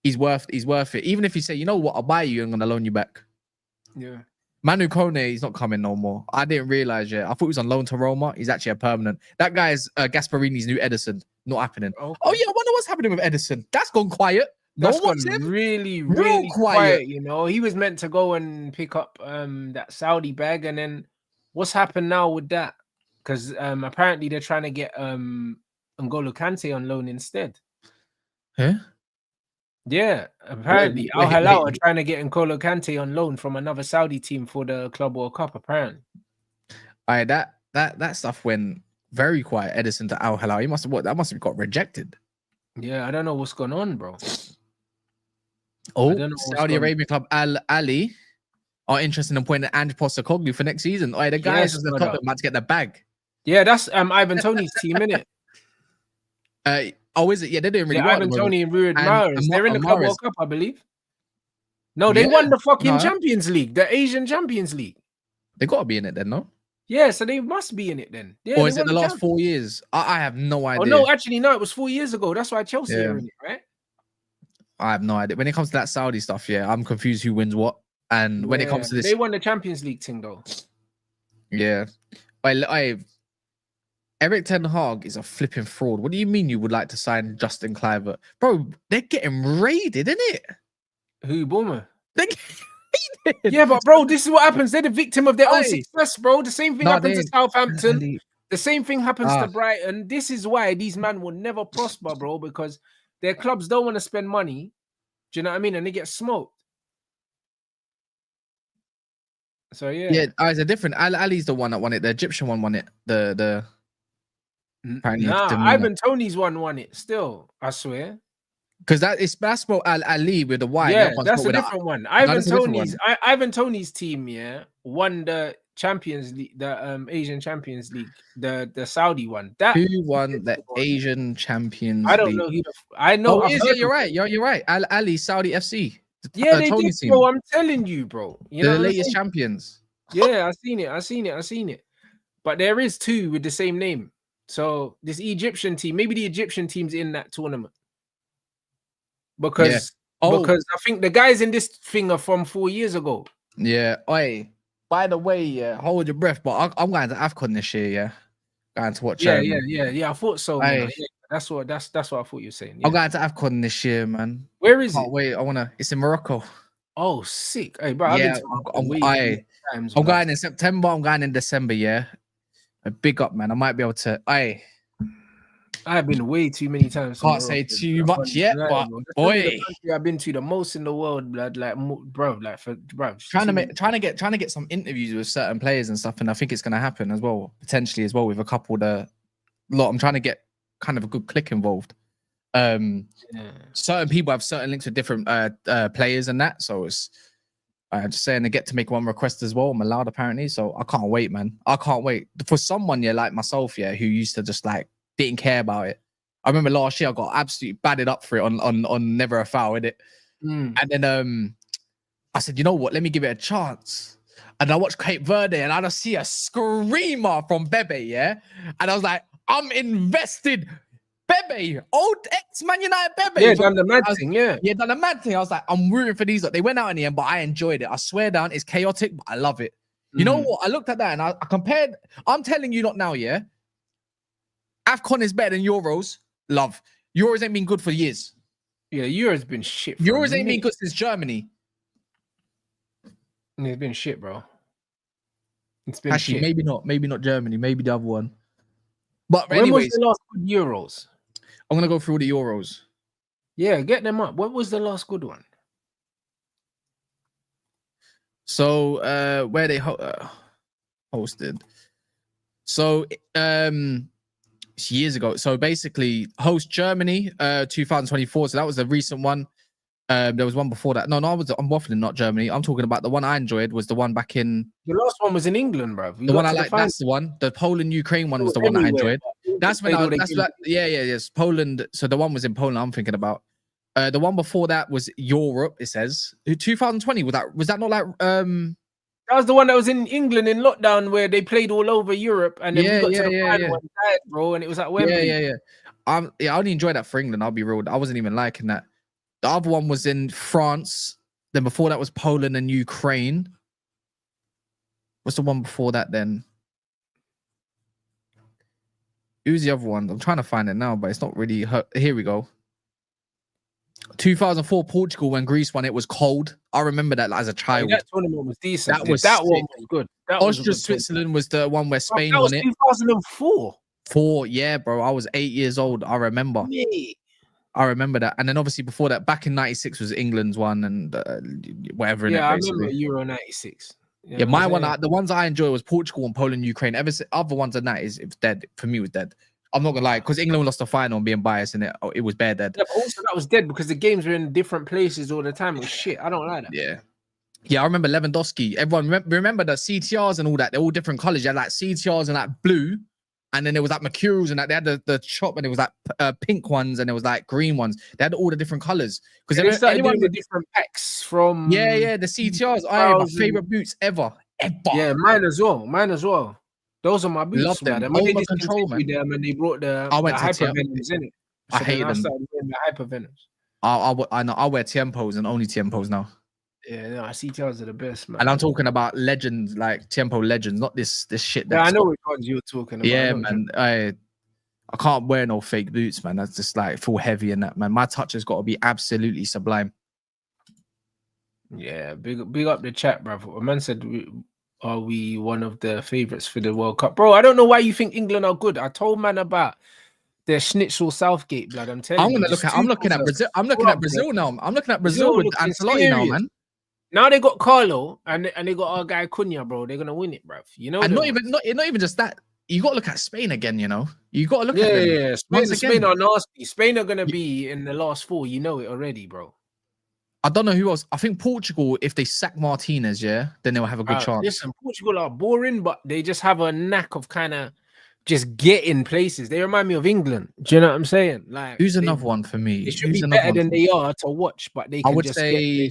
he's worth it. Even if you say, you know what, I'll buy you, I'm gonna loan you back. Yeah, Manu Kone, he's not coming no more. I didn't realize yet. I thought he was on loan to Roma. He's actually a permanent. That guy's Gasparini's new Edison. Not happening. Okay. Oh yeah, I wonder what's happening with Edison. That's gone quiet. That's gone really quiet. You know, he was meant to go and pick up that Saudi bag, and then what's happened now with that? Because apparently they're trying to get N'Golo Kante on loan instead. Huh? Yeah, apparently Al Hilal are trying to get N'Golo Kante on loan from another Saudi team for the Club World Cup. Apparently, that stuff went very quiet. Edison to Al Hilal, that must have got rejected. Yeah, I don't know what's going on, bro. Oh, Saudi Arabian club Al Ali are interested in appointing Ange Postecoglou for next season. Oh, the guys at the top about to get the bag. Yeah, that's Ivan Toney's team, innit? Is it? Yeah, they're doing really well. Ivan Toney and Riyad Mahrez. They're in the Club World Cup, I believe. No, they won the fucking Champions League, the Asian Champions League. They got to be in it then, no? Yeah, so they must be in it then. Yeah, or is it the last 4 years? I have no idea. Oh, no, actually, no, it was 4 years ago. That's why Chelsea are in it, right? I have no idea. When it comes to that Saudi stuff, yeah, I'm confused who wins what. And when it comes to this, they won the Champions League thing though. yeah, Eric Ten Hag is a flipping fraud. What do you mean you would like to sign Justin Kluivert? Bro, they're getting raided, isn't it? Who, Bournemouth? They're getting raided. Yeah, but bro, this is what happens. They're the victim of their own success, bro. The same thing happens to Southampton. The same thing happens to Brighton. This is why these men will never prosper, bro, because their clubs don't want to spend money. Do you know what I mean? And they get smoked. So yeah. It's a different. Ali's the one that won it. The Egyptian one won it. Ivan Toney's one won it still, I swear. Because that's spelled Ali with a Y. Yeah, that's a different one. Ivan Toney's team, won the Champions League, the Asian Champions League, the Saudi one. Who won the Asian Champions League? I don't know. I know. You're right. You're right. Ali, Saudi FC. Yeah, they did, bro. I'm telling you, bro. They're the latest champions. Yeah, I seen it. But there is two with the same name. So this Egyptian team, maybe the Egyptian team's in that tournament. Because I think the guys in this thing are from 4 years ago. Yeah. Oi. By the way, hold your breath. But I'm going to AFCON this year. Yeah, going to watch. Yeah. I thought so. Man. Yeah, that's what I thought you were saying. Yeah. I'm going to AFCON this year, man. Where is it? Wait, it's in Morocco. Oh, sick. Hey, bro, I'm going in September. I'm going in December. Yeah. Big up, man. I might be able to. I've been way too many times. Can't say too much yet, but boy, I've been to the most in the world, blood. Like, bro, trying to get some interviews with certain players and stuff, and I think it's gonna happen as well, potentially as well with a couple of I'm trying to get kind of a good click involved. Certain people have certain links with different players and that, so it's. I'm just saying they get to make one request as well. I'm allowed apparently, so I can't wait, man. I can't wait for someone, like myself, who used to just didn't care about it. I remember last year I got absolutely batted up for it on Never a Foul, innit? And then I said, you know what? Let me give it a chance. And I watched Cape Verde, and I just see a screamer from Bebe, and I was like, I'm invested. Bebe, old ex-Man United Bebe. Yeah, done the mad thing, yeah. Yeah, done the mad thing. I was like, I'm rooting for these. They went out in the end, but I enjoyed it. I swear down, it's chaotic, but I love it. You know what? I looked at that and I compared. I'm telling you not now, AFCON is better than Euros. Love. Euros ain't been good for years. Yeah, Euros been shit. Euros ain't been good since Germany. It's been shit, bro. It's been actually shit. Maybe not Germany, maybe the other one. But when was the last good Euros? I'm gonna go through the Euros. Yeah, get them up. What was the last good one? So where they hosted. So years ago. So basically host Germany 2024. So that was a recent one. There was one before that. No, I'm waffling, not Germany. I'm talking about the one I enjoyed was the one back in. The last one was in England, bro. The one I like, that's the one. The Poland-Ukraine one was the one I enjoyed. That's when yes, Poland. So the one was in Poland. I'm thinking about. The one before that was Europe. It says 2020. Was that not like That was the one that was in England in lockdown where they played all over Europe and then we got to the final and died, bro, and it was at Wembley. Yeah. I only enjoyed that for England. I'll be real. I wasn't even liking that. The other one was in France. Then before that was Poland and Ukraine. What's the one before that then? Who's the other one? I'm trying to find it now, but it's not really. Here we go. 2004 Portugal when Greece won. It was cold. I remember that as a child. That tournament was decent. That one was good. Austria, Switzerland was the one where Spain won it. 2004. Yeah, bro. I was 8 years old. I remember. Yeah. I remember that. And then obviously before that, back in 96 was England's one and whatever. Yeah, I remember Euro 96. Yeah, my one, the ones I enjoy was Portugal and Poland, Ukraine. Other ones than that, it was dead. For me, it was dead. I'm not gonna lie, because England lost the final and being biased in it, it was bare dead. Yeah, but also that was dead because the games were in different places all the time. It was shit. I don't like that. Yeah, I remember Lewandowski. Everyone remember the CTRs and all that. They're all different colors. You had like CTRs and like blue, and then there was like Mercurials and that. They had the shop and it was like pink ones and it was like green ones. They had all the different colors because they started doing the different packs from. Yeah, the CTRs. My favorite boots ever. Yeah, mine as well. Those are my boots. Love them. And when they discontinued them and they brought the hyper venoms in it. So I hate them. I started wearing the hyper venoms. I wear Tiempos and only Tiempos now. Yeah, no, CTRs are the best, man. And I'm talking about legends, like tempo legends, not this shit. Yeah, I That's know which ones you're talking about. yeah, man. I can't wear no fake boots, man. That's just like full heavy and that, man. My touch has got to be absolutely sublime. Yeah, big up the chat, bro. A man said, "Are we one of the favorites for the World Cup, bro?" I don't know why you think England are good. I told man about their Schnitzel Southgate, blood. I'm telling you. I'm looking at Brazil. I'm looking at Brazil now. I'm looking at Brazil with Ancelotti now, man. Now they got Carlo and they got our guy Cunha, bro. They're gonna win it, bro. You know, and not even just that. You got to look at Spain again. You know, you got to look at them. Yeah. Spain are nasty. Spain are gonna be in the last four. You know it already, bro. I don't know who else. I think Portugal, if they sack Martinez, yeah, then they'll have a good chance. Listen, Portugal are boring, but they just have a knack of kind of just getting places. They remind me of England. Do you know what I'm saying? Like, who's another one for me? They should be better than they are to watch, but they can I would just say.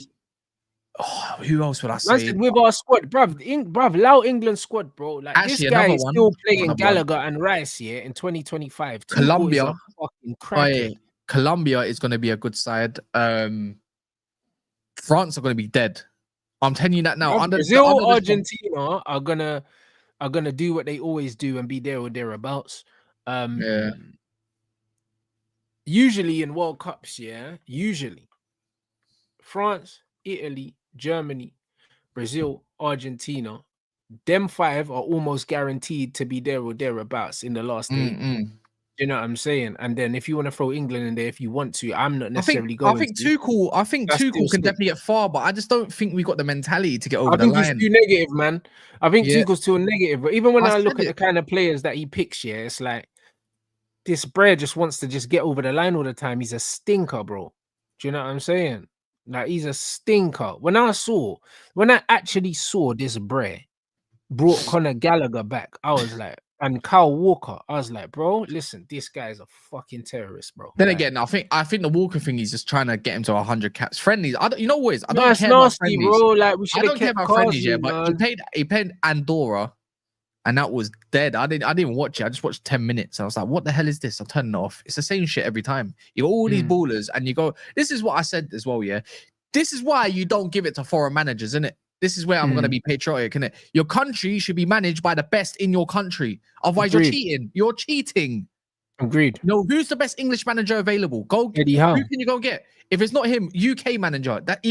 Oh, who else would I say? With our squad, bruv, Lao England squad, bro. Like actually, this guy is still playing Gallagher and Rice here in 2025. Colombia, fucking cracking. Colombia is going to be a good side. France are going to be dead. I'm telling you that now. Brazil, Argentina are gonna do what they always do and be there or thereabouts. Yeah. Usually in World Cups, usually France, Italy, Germany, Brazil, Argentina, them five are almost guaranteed to be there or thereabouts in the last 8. You know what I'm saying? And then if you want to throw England in there, if you want to, I'm not necessarily going. I think Tuchel can definitely get far, but I just don't think we got the mentality to get over the line. I think he's too negative, man. I think Tuchel's too negative. But even when I look at the kind of players that he picks, it's like this Brer just wants to just get over the line all the time. He's a stinker, bro. Do you know what I'm saying? Like, he's a stinker. When I actually saw this Brer brought Conor Gallagher back, I was like, and Kyle Walker, I was like, bro, listen, this guy's a fucking terrorist, bro. Then again, I think the Walker thing is just trying to get him to 100 caps. Friendlies, you know what is? I don't care about friendlies, bro. Like, we should have kept friendlies, but he played Andorra, and that was dead. I didn't even watch it. I just watched 10 minutes. I was like, what the hell is this? I turned it off. It's the same shit every time. You got all these ballers, and you go. This is what I said as well. Yeah, this is why you don't give it to foreign managers, isn't it? This is where I'm going to be patriotic, innit? Your country should be managed by the best in your country. Otherwise, you're cheating. You're cheating. Agreed. No, who's the best English manager available? Go. Eddie Howe. Who can you go get? If it's not him, UK manager. That.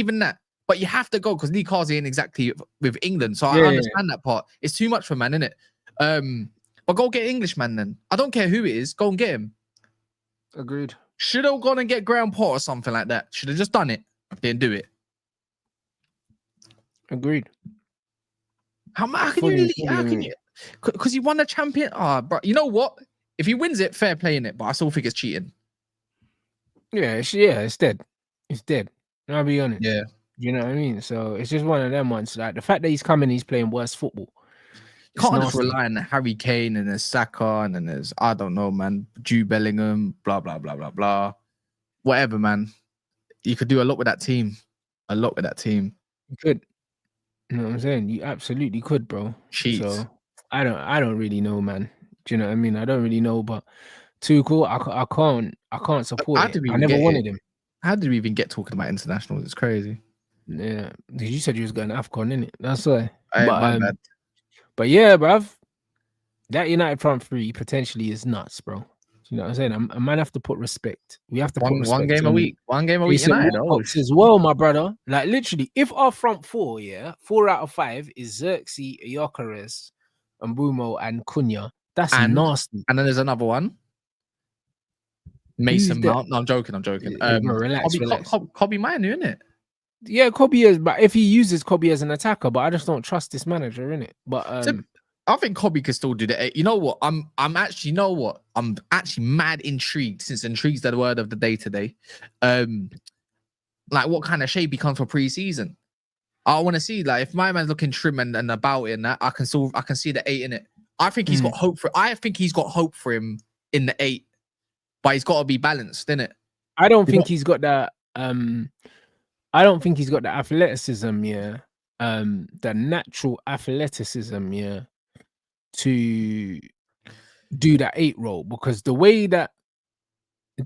But you have to go because Lee Carsey ain't exactly with England. So I understand that part. It's too much for man, innit? But go get Englishman then. I don't care who it is. Go and get him. Agreed. Should have gone and get Graham Potter or something like that. Should have just done it. Didn't do it. Agreed. How can you? Because he won the champion. Bro, you know what? If he wins it, fair play in it. But I still think it's cheating. Yeah, it's dead. It's dead. I'll be honest. Yeah. You know what I mean? So it's just one of them ones. Like the fact that he's coming, he's playing worse football. Can't just rely on Harry Kane and there's Saka and then there's, I don't know, man, Jude Bellingham, blah, blah, blah, blah, blah. Whatever, man. You could do a lot with that team. You could. You know what I'm saying? You absolutely could, bro. Jeez. So I don't really know, man. Do you know what I mean? I don't really know, but Tuchel, I can't support it. I never wanted him. How did we even get talking about internationals? It's crazy. Yeah. You said you was going to AFCON, innit? That's why. My bad. But yeah, bruv, that United front three potentially is nuts, bro. You know what I'm saying? I might have to put respect. We have to put respect. One game a week United. As well, my brother. Like literally, if our front four, 4 out of 5 is Xerxes, GYOKERES, Mbumo, and Cunha, that's nasty. And then there's another one. Mason Mount. No, I'm joking. Relax. Kobe Manu, innit? Yeah, Kobe is, but if he uses Kobe as an attacker, but I just don't trust this manager, innit? But I think Kobe could still do that. You know what? I'm actually mad intrigued, since intrigued's the word of the day today. Like what kind of shape he comes for pre-season. I want to see, like, if my man's looking trim and about it and that, I can see the 8 in it. I think he's got hope for him in the 8, but he's got to be balanced, innit? I don't think he's got that. I don't think he's got the athleticism, the natural athleticism, to do that 8 role, because the way that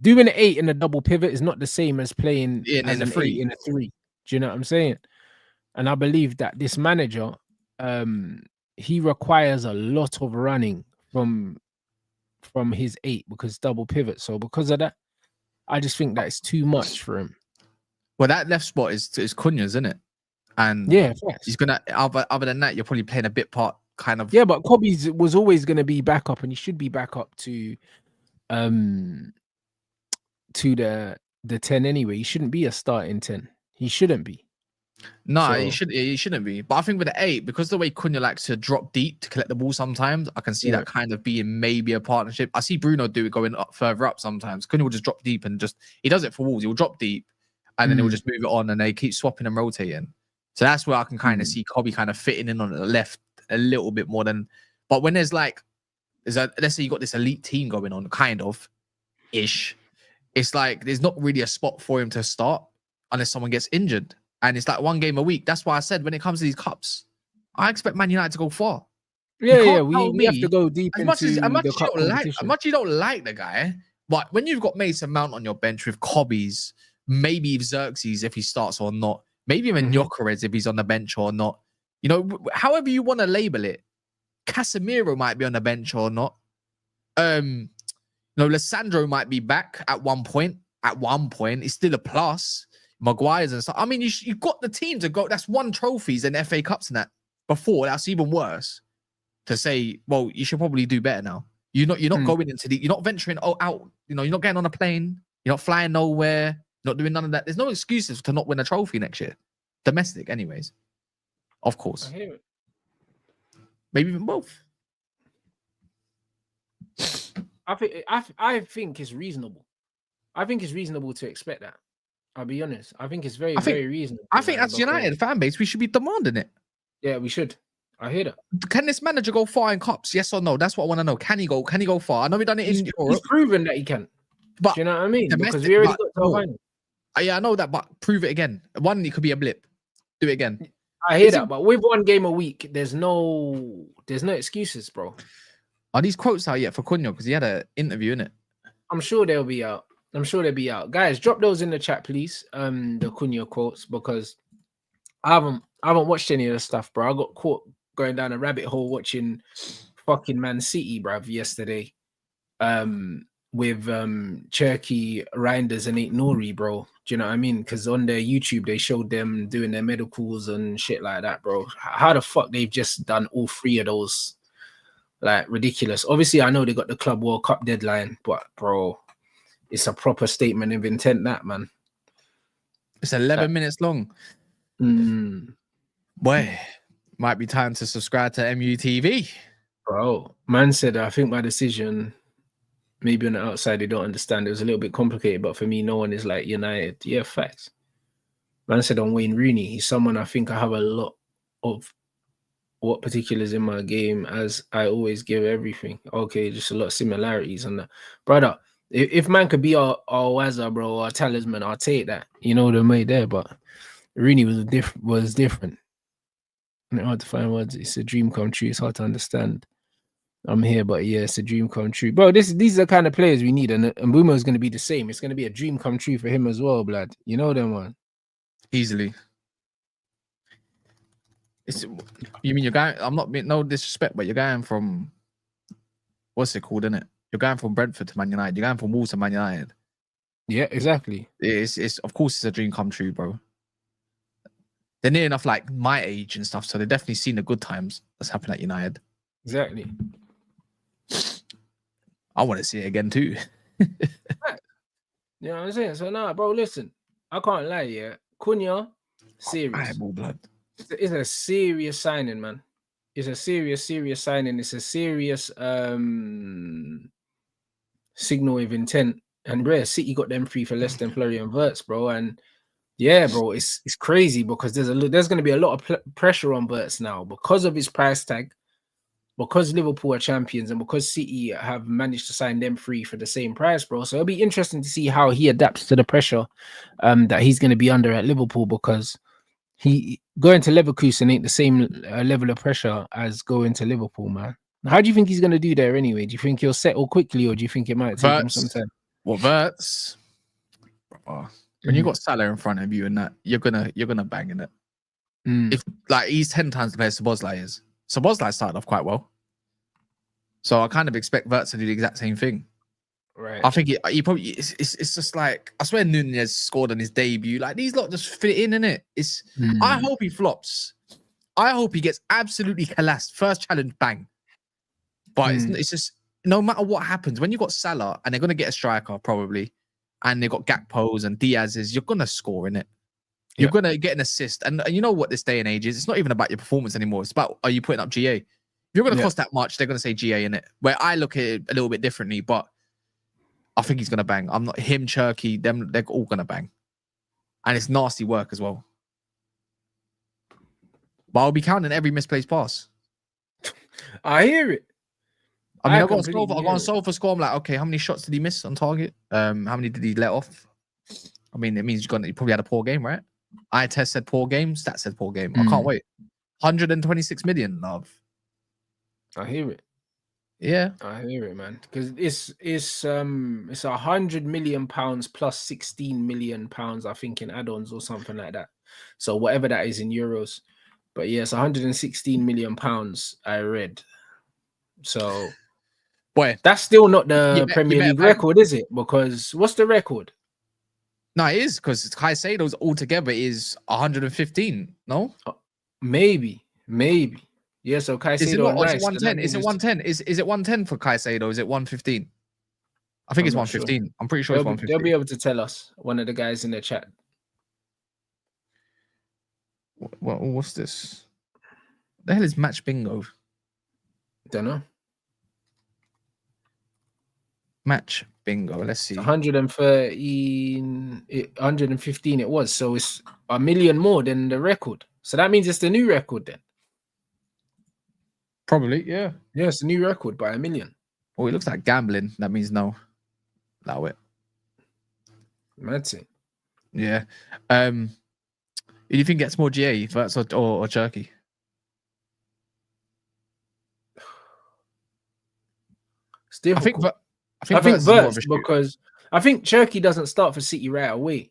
doing an 8 in a double pivot is not the same as playing as an 8 in a 3. Do you know what I'm saying? and I believe that this manager, he requires a lot of running from his 8 because double pivot. So because of that, I just think that it's too much for him. Well, that left spot is Cunha's, isn't it? And Yeah, he's gonna other than that, you're probably playing a bit part kind of. Yeah, but Kobe's was always going to be back up, and he should be back up to the 10 anyway. He shouldn't be a starting 10. He shouldn't be. No, So, he shouldn't be. But I think with the 8, because the way Cunha likes to drop deep to collect the ball sometimes, I can see that kind of being maybe a partnership. I see Bruno do it going up further up sometimes. Cunha will just drop deep and he does it for Wolves. He'll drop deep and then he'll just move it on and they keep swapping and rotating. So that's where I can kind of see Kobe kind of fitting in on the left a little bit more than. But when let's say you got this elite team going on, kind of ish, it's like there's not really a spot for him to start unless someone gets injured. And it's like 1 game a week. That's why I said when it comes to these cups, I expect Man United to go far. Yeah, we have to go deep as much into as the cup competition. as much you don't like the guy, but when you've got Mason Mount on your bench with Cobbies, maybe Xerxes if he starts or not, maybe even GYOKERES if he's on the bench or not. You know, however you want to label it, Casemiro might be on the bench or not. Lissandro might be back at one point. At one point, it's still a plus. Maguire's and stuff. I mean, you've got the team to go. That's 1 trophies and FA Cups and that before. That's even worse to say, well, you should probably do better now. You're not going into you're not venturing out. You know, you're not getting on a plane. You're not flying nowhere. Not doing none of that. There's no excuses to not win a trophy next year. Domestic, anyways. Of course. I hear it. Maybe even both. I think it's reasonable. I think it's reasonable to expect that. I'll be honest. I think it's very reasonable. I think as United fan base, we should be demanding it. Yeah, we should. I hear that. Can this manager go far in cups? Yes or no? That's what I want to know. Can he go far? I know we've done it in Europe. He's proven that he can. But do you know what I mean? Because we already got to the final. Yeah, I know that, but prove it again. One, it could be a blip. Do it again. I hear that, but with 1 game a week, there's no excuses, bro. Are these quotes out yet for Cunha? Because he had an interview, innit? I'm sure they'll be out. Guys, drop those in the chat, please. The Cunha quotes, because I haven't watched any of the stuff, bro. I got caught going down a rabbit hole watching fucking Man City, bruv, yesterday. With Cherky, Reinders, and Nori, bro. Do you know what I mean? Because on their YouTube, they showed them doing their medicals and shit like that, bro. How the fuck they've just done all 3 of those? Like, ridiculous. Obviously, I know they got the Club World Cup deadline, but, bro, it's a proper statement of intent, that, man. It's 11 minutes long. Boy, might be time to subscribe to MUTV. Bro, man said, I think my decision, maybe on the outside, they don't understand. It was a little bit complicated, but for me, no one is like United. Yeah, facts. Man said on Wayne Rooney, he's someone I think I have a lot of what particulars in my game, as I always give everything. Okay, just a lot of similarities on that. Brother, if man could be our Wazza, bro, our talisman, I'll take that. You know the way there, but Rooney was different. And hard to find words. It's a dream come true. It's hard to understand. I'm here, but yeah, it's a dream come true. Bro, these are the kind of players we need, and Mbeumo is going to be the same. It's going to be a dream come true for him as well, blood. You know them, man. Easily. You mean you're going? I'm not being no disrespect, but you're going from what's it called, isn't it? You're going from Brentford to Man United. You're going from Wolves to Man United. Yeah, exactly. It's of course it's a dream come true, bro. They're near enough like my age and stuff, so they've definitely seen the good times that's happened at United. Exactly. I want to see it again too. You know what I'm saying? So nah, bro, listen, I can't lie, yeah. Cunha, serious. It's a serious signing, man. It's a serious signing. It's a serious signal of intent. And bro, City got them free for less than Florian Wirtz, bro. And yeah, bro, it's crazy because there's going to be a lot of pressure on Wirtz now because of his price tag, because Liverpool are champions, and because City have managed to sign them free for the same price, bro. So it'll be interesting to see how he adapts to the pressure that he's going to be under at Liverpool, because he going to Leverkusen ain't the same level of pressure as going to Liverpool, man. How do you think he's going to do there anyway? Do you think he'll settle quickly, or do you think it might take him some time? Well, Wirtz, when you got Salah in front of you and that, you're gonna bang in it. If like he's 10 times the player Szoboszlai is. Szoboszlai started off quite well. So I kind of expect Wirtz to do the exact same thing. Right. I think he probably it's just like I swear Nunez scored on his debut. Like these lot just fit in it. It's I hope he flops. I hope he gets absolutely collapsed. First challenge, bang. But it's just no matter what happens, when you got Salah and they're gonna get a striker probably, and they've got Gakpo's and Diaz's, you're gonna score in it. You're gonna get an assist. And you know what this day and age is? It's not even about your performance anymore. It's about are you putting up GA? If you're gonna cost that much, they're gonna say GA in it. Where I look at it a little bit differently, but I think he's gonna bang. I'm not him, Cherky, them, they're all gonna bang. And it's nasty work as well. But I'll be counting every misplaced pass. I hear it. I mean, I've got on SofaScore. I'm like, okay, how many shots did he miss on target? How many did he let off? I mean, it means you probably had a poor game, right? Eye test said poor game, stats said poor game. I can't wait. 126 million, love. I hear it. Yeah, I hear it, man. Because it's £100 million plus 16 million pounds, I think, in add-ons or something like that. So whatever that is in euros. But yes, 116 million pounds I read. So boy, that's still not the Premier League record, is it? Because what's the record? No, it is because Caicedo's altogether is 115. No, maybe. Yeah, so Caicedo is it not? Rice, is it 110? Is it 110? Is it 110 for Caicedo? Is it 115? I think it's 115. Sure. I'm pretty sure it's 115. They'll be able to tell us. One of the guys in the chat. What's this? The hell is match bingo? Don't know. Match bingo. Let's see. 115 it was. So it's a million more than the record. So that means it's the new record then. Probably, yeah. Yeah, it's a new record by a million. Oh, it looks like gambling. That means no. Allow it. That's it. Yeah. Who do you think gets more GA, Wirtz or Cherky? It's difficult. I think Wirtz because I think Cherky doesn't start for City right away.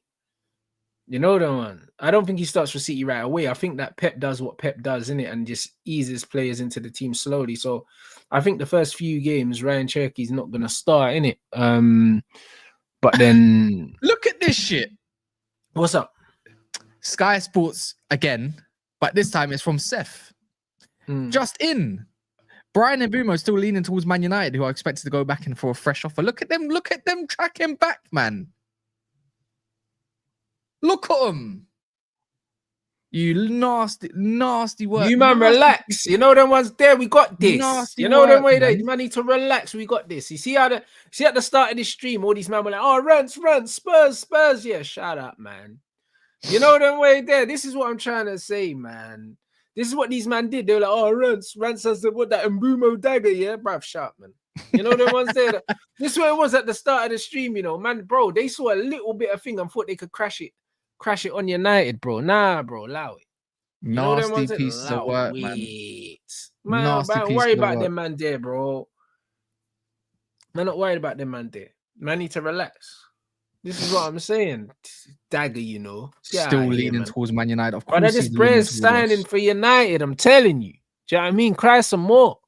You know the one. I don't think he starts for City right away. I think that Pep does what Pep does, innit, and just eases players into the team slowly. So I think the first few games, Ryan Cherky's not gonna start, innit. But then look at this shit. What's up? Sky Sports again, but this time it's from Seth. Just in. Brian and Bumo still leaning towards Man United, who are expected to go back in for a fresh offer. Look at them tracking back, man. Look at them. You nasty work. You man, relax. You know them ones there. We got this. Nasty you know work, them way man. there. Man need to relax. We got this. You see at the start of this stream, all these men were like, "Oh, Rants, Spurs." Yeah, shut up, man. You know them way there. This is what I'm trying to say, man. This is what these men did. They were like, "Oh, Rants has what that Mbumo dagger, yeah, bruv, shut up, man." You know them ones there. This is what it was at the start of the stream. You know, man, bro. They saw a little bit of thing and thought they could crash it on United, bro. Nah, bro, allow it. You nasty pieces of work, man. Man, don't worry about them man there, bro. Man, not worried about them man there. Man need to relax. This is what I'm saying. Dagger, you know. Still leaning towards Man United. Of course, but this brand signing for United, I'm telling you. Do you know what I mean? Cry some more.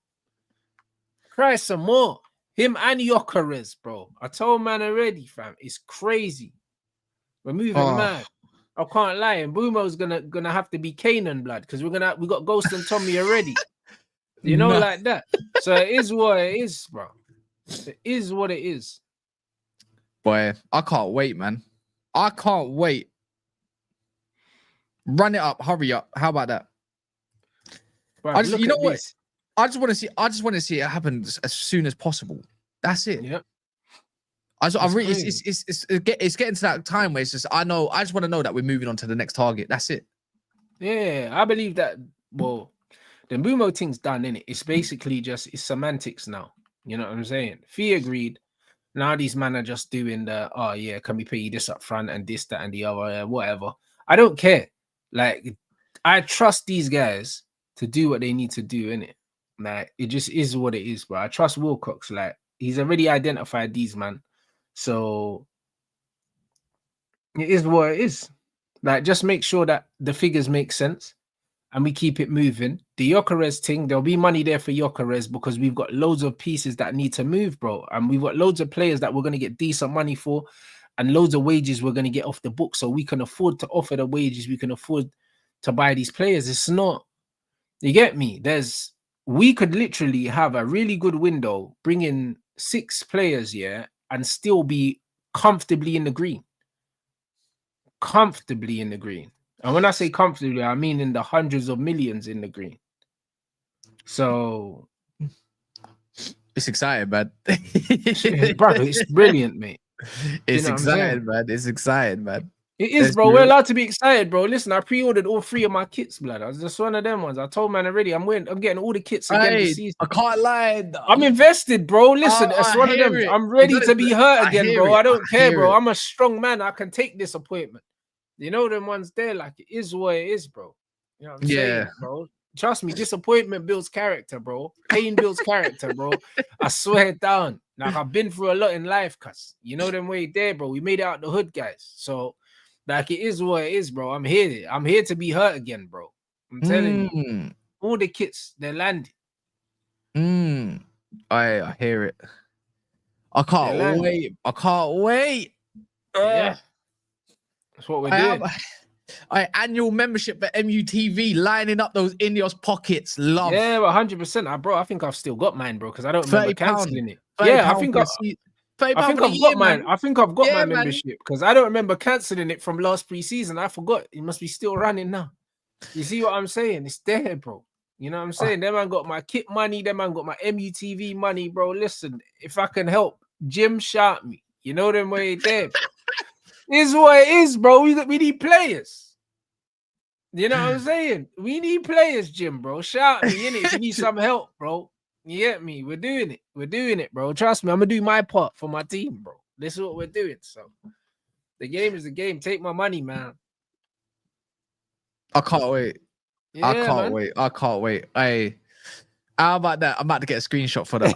Him and GYOKERES, bro. I told man already, fam. It's crazy. We're moving mad. I can't lie. And Bumo's gonna have to be Canaan blood because we got Ghost and Tommy already. You know, like that. So it is what it is, bro. It is what it is. Boy, I can't wait, man. I can't wait. Run it up, hurry up. How about that? Bro, you know what? I just want to see it happen as soon as possible. That's it. Yep. It's getting to that time where it's just I just want to know that we're moving on to the next target. That's it. Yeah, I believe that. Well, the Mbumo thing's done, innit? It's basically just it's semantics now. You know what I'm saying? Fee agreed. Now these men are just doing the can we pay you this up front and this, that, and the other, whatever. I don't care. Like I trust these guys to do what they need to do, innit? Like it just is what it is, bro. I trust Wilcox. Like he's already identified these man. So it is what it is. Like, just make sure that the figures make sense. and we keep it moving. The GYOKERES thing, there'll be money there for GYOKERES because we've got loads of pieces that need to move, bro. And we've got loads of players that we're going to get decent money for and loads of wages we're going to get off the book. So we can afford to offer the wages. We can afford to buy these players. It's not, you get me? We could literally have a really good window, bring in 6 players, yeah, and still be comfortably in the green. Comfortably in the green. And when I say comfortably, I mean in the hundreds of millions in the green. So it's exciting, man. Brother, it's brilliant, mate. It's exciting, man. It's exciting, man. It is, bro. We're allowed to be excited, bro. Listen, I pre-ordered all 3 of my kits, blood. I was just one of them ones. I told man already, I'm getting all the kits again this season. I can't lie. I'm invested, bro. Listen, it's one of them. I'm ready to be hurt again, bro. I don't care, bro. I'm a strong man. I can take disappointment. You know them ones there, like it is what it is, bro. You know what I'm saying, bro? Trust me, disappointment builds character, bro. Pain builds character, bro. I swear it down. Like I've been through a lot in life, cuz. You know them way there, bro. We made it out the hood, guys. So like it is what it is, bro. I'm here. I'm here to be hurt again, bro. I'm telling you. All the kits, they're landing. I hear it. I can't wait. I can't wait. Yeah. That's what we're doing. Annual membership for MUTV, lining up those Ineos pockets. Love. Yeah, 100%. Bro, I think I've still got mine, bro, because I don't remember cancelling it. Yeah, I think I've got mine. I think I've got my membership because I don't remember cancelling it from last pre-season. I forgot. It must be still running now. You see what I'm saying? It's there, bro. You know what I'm saying? Them man got my kit money. Them man got my MUTV money, bro. Listen, if I can help, Jim shout me. You know them way there. Is what it is, bro. We need players. You know what I'm saying? We need players, Jim, bro. Shout me, innit? If you need some help, bro. You get me? We're doing it. We're doing it, bro. Trust me, I'm gonna do my part for my team, bro. This is what we're doing. So the game is the game. Take my money, man. I can't wait. Yeah, I can't wait. I can't wait. Hey, how about that? I'm about to get a screenshot for that.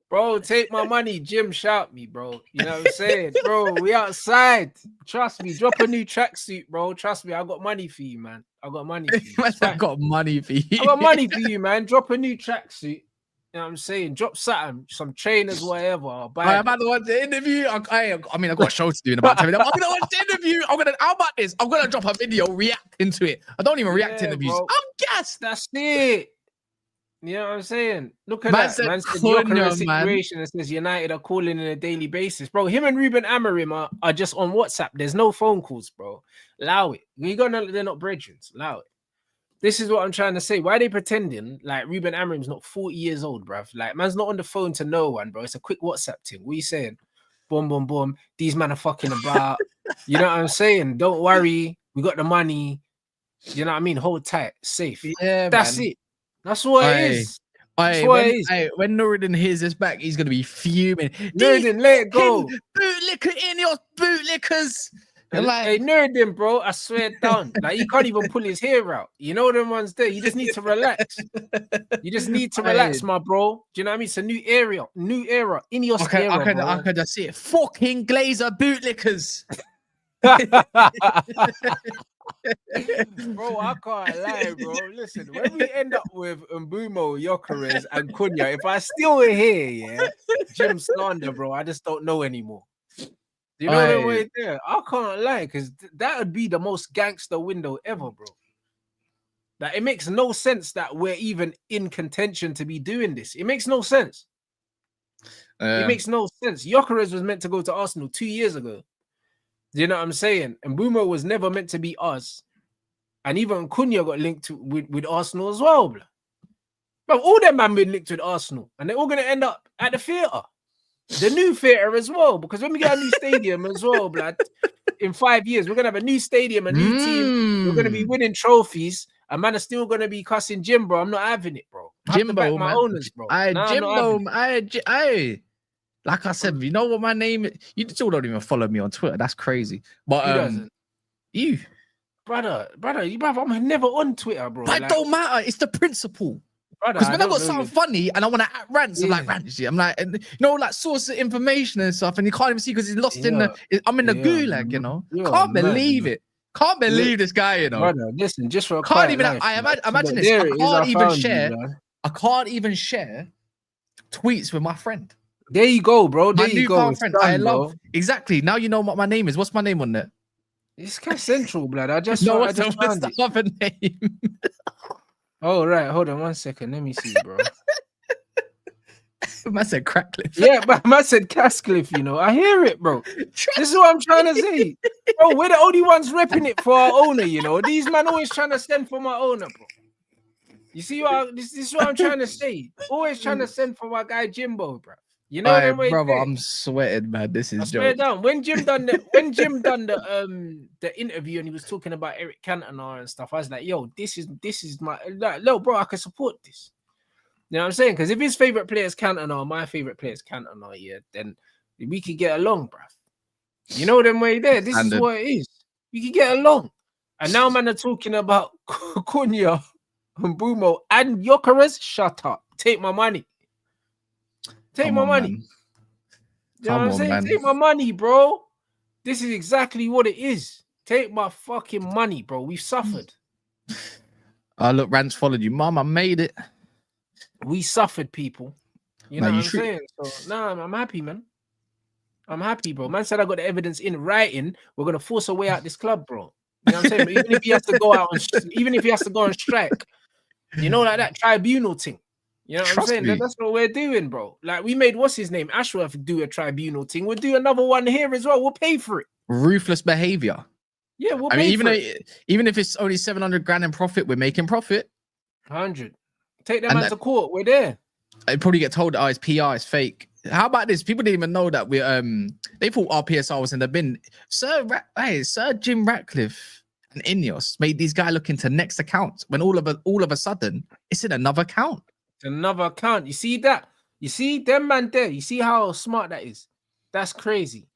Bro, take my money. Jim, shout me, bro. You know what I'm saying? Bro, we outside. Trust me. Drop a new tracksuit, bro. Trust me. I got money for you, man. I got money for you. I got money for you. I got money for you, man. Drop a new tracksuit. You know what I'm saying? Drop something, some trainers, whatever. I'm about to watch the interview. I mean, I've got a show to do in about 10 minutes. I'm gonna watch the interview. How about this? I'm gonna drop a video reacting to it. I don't even react to interviews. Bro. I'm gassed. That's it. You know what I'm saying? Look at that. Man said GYOKERES situation that says United are calling on a daily basis. Bro, him and Ruben Amorim are just on WhatsApp. There's no phone calls, bro. Allow it. They're not brethren. Allow it. This is what I'm trying to say. Why are they pretending like Ruben Amorim's not 40 years old, bruv? Like, man's not on the phone to no one, bro. It's a quick WhatsApp thing. What are you saying? Boom, boom, boom. These men are fucking about. You know what I'm saying? Don't worry. We got the money. You know what I mean? Hold tight. Safe. Yeah, that's it. That's what it is. That's what it is. When Nuruddin hears this back, he's going to be fuming. Nuruddin, let it go. Bootlicker, Ineos bootlickers. Like, hey, Nuruddin, bro, I swear down. Like, he can't even pull his hair out. You know them ones there. You just need to relax. You just need to relax, my bro. Do you know what I mean? It's a new era. Ineos era, I can just see it. Fucking Glazer bootlickers. Bro, I can't lie, bro. Listen, when we end up with Mbeumo, GYOKERES, and Cunha, if I still were here, yeah, Jim slander, bro, I just don't know anymore. You know the way there? I can't lie, because that would be the most gangster window ever, bro. Like, it makes no sense that we're even in contention to be doing this. It makes no sense. It makes no sense. GYOKERES was meant to go to Arsenal 2 years ago. You know what I'm saying? And Mbeumo was never meant to be us. And even Cunha got linked with Arsenal as well, bro. But all them man been linked with Arsenal. And they're all going to end up at the theatre. The new theatre as well. Because when we get a new stadium as well, blood, in 5 years, we're going to have a new stadium, a new team. We're going to be winning trophies. And man are still going to be cussing Jim, bro. I'm not having it, bro. I have to back my owners, bro. Like I said, you know what my name is? You still don't even follow me on Twitter. That's crazy. But you, brother, I'm never on Twitter, bro. But it don't matter. It's the principle. Because when I got something funny and I want to act rants, I'm like rants. I'm like, and, you know, like source of information and stuff, and you can't even see because he's lost in the. I'm in the gulag, you know. Can't believe it. Can't believe this guy, you know. Brother, listen, just for a Can't quiet even. life, Imagine this. There I it is. can't even found share. You, I can't even share tweets with my friend. there you go, bro. There My you go. newfound friend. Done, I love. bro. Exactly. Now you know what my name is. What's my name on there? It's Cash Central, blood. I just No, found what's it. the other name? Oh, right. Hold on 1 second. Let me see, bro. I said Crackcliffe. Yeah, but I said Cascliff, you know. I hear it, bro. This is what I'm trying to say. Bro, we're the only ones repping it for our owner, you know. These man always trying to send for my owner, bro. You see what this is what I'm trying to say. Always trying to send for my guy Jimbo, bro. You know them way, brother, I'm sweating, man. This is I swear joke. down. When Jim done the interview and he was talking about Eric Cantona and stuff, I was like, yo, this is my like, no, bro, I can support this. You know what I'm saying? Because if his favorite player is Cantona, my favorite player is Cantona, yeah, then we could get along, bro. You know them way there. This is what it is. We could get along. And now, man, are talking about Cunha and Bumo and GYOKERES. Shut up. Take my money. Take my money. Man. You know what I'm saying? Take my money, bro. This is exactly what it is. Take my fucking money, bro. We've suffered. Look, Rants followed you. Mom, I made it. We suffered, people. You know what I'm saying? So, nah, I'm happy, man. I'm happy, bro. Man said I got the evidence in writing. We're gonna force our way out this club, bro. You know what I'm saying? Even if he has to go out on, even if he has to go on strike, you know, like that tribunal thing. You know what I'm saying? That's what we're doing, bro. Like we made what's his name, Ashworth, do a tribunal thing. We'll do another one here as well. We'll pay for it. Ruthless behavior. Yeah, we'll pay for it. Even if it's only 700 grand in profit, we're making profit. 100. Take them out to court. We're there. I'd probably get told, oh, it's PR, it's fake. How about this? People didn't even know that we they thought our PSR was in the bin. Sir Jim Ratcliffe and Ineos made these guys look into next account when all of a sudden it's in another account. Another account. You see that? You see them man there? You see how smart that is? That's crazy.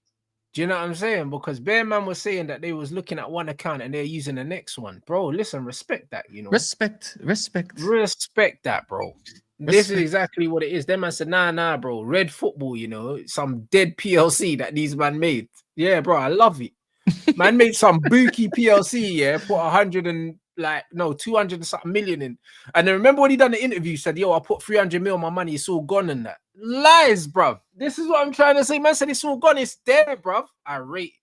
Do you know what I'm saying? Because Bear Man was saying that they was looking at one account and they're using the next one. Bro, listen, respect that, you know. Respect that, bro. This is exactly what it is. Them man said, nah, bro. Red Football, you know, some dead PLC that these man made. Yeah, bro, I love it. Man made some bookie PLC, yeah, put 200 and something million in. And then remember when he done the interview, said, yo, I put 300 mil of my money, it's all gone and that. Lies, bruv. This is what I'm trying to say. Man said it's all gone, it's there, bruv. I rate.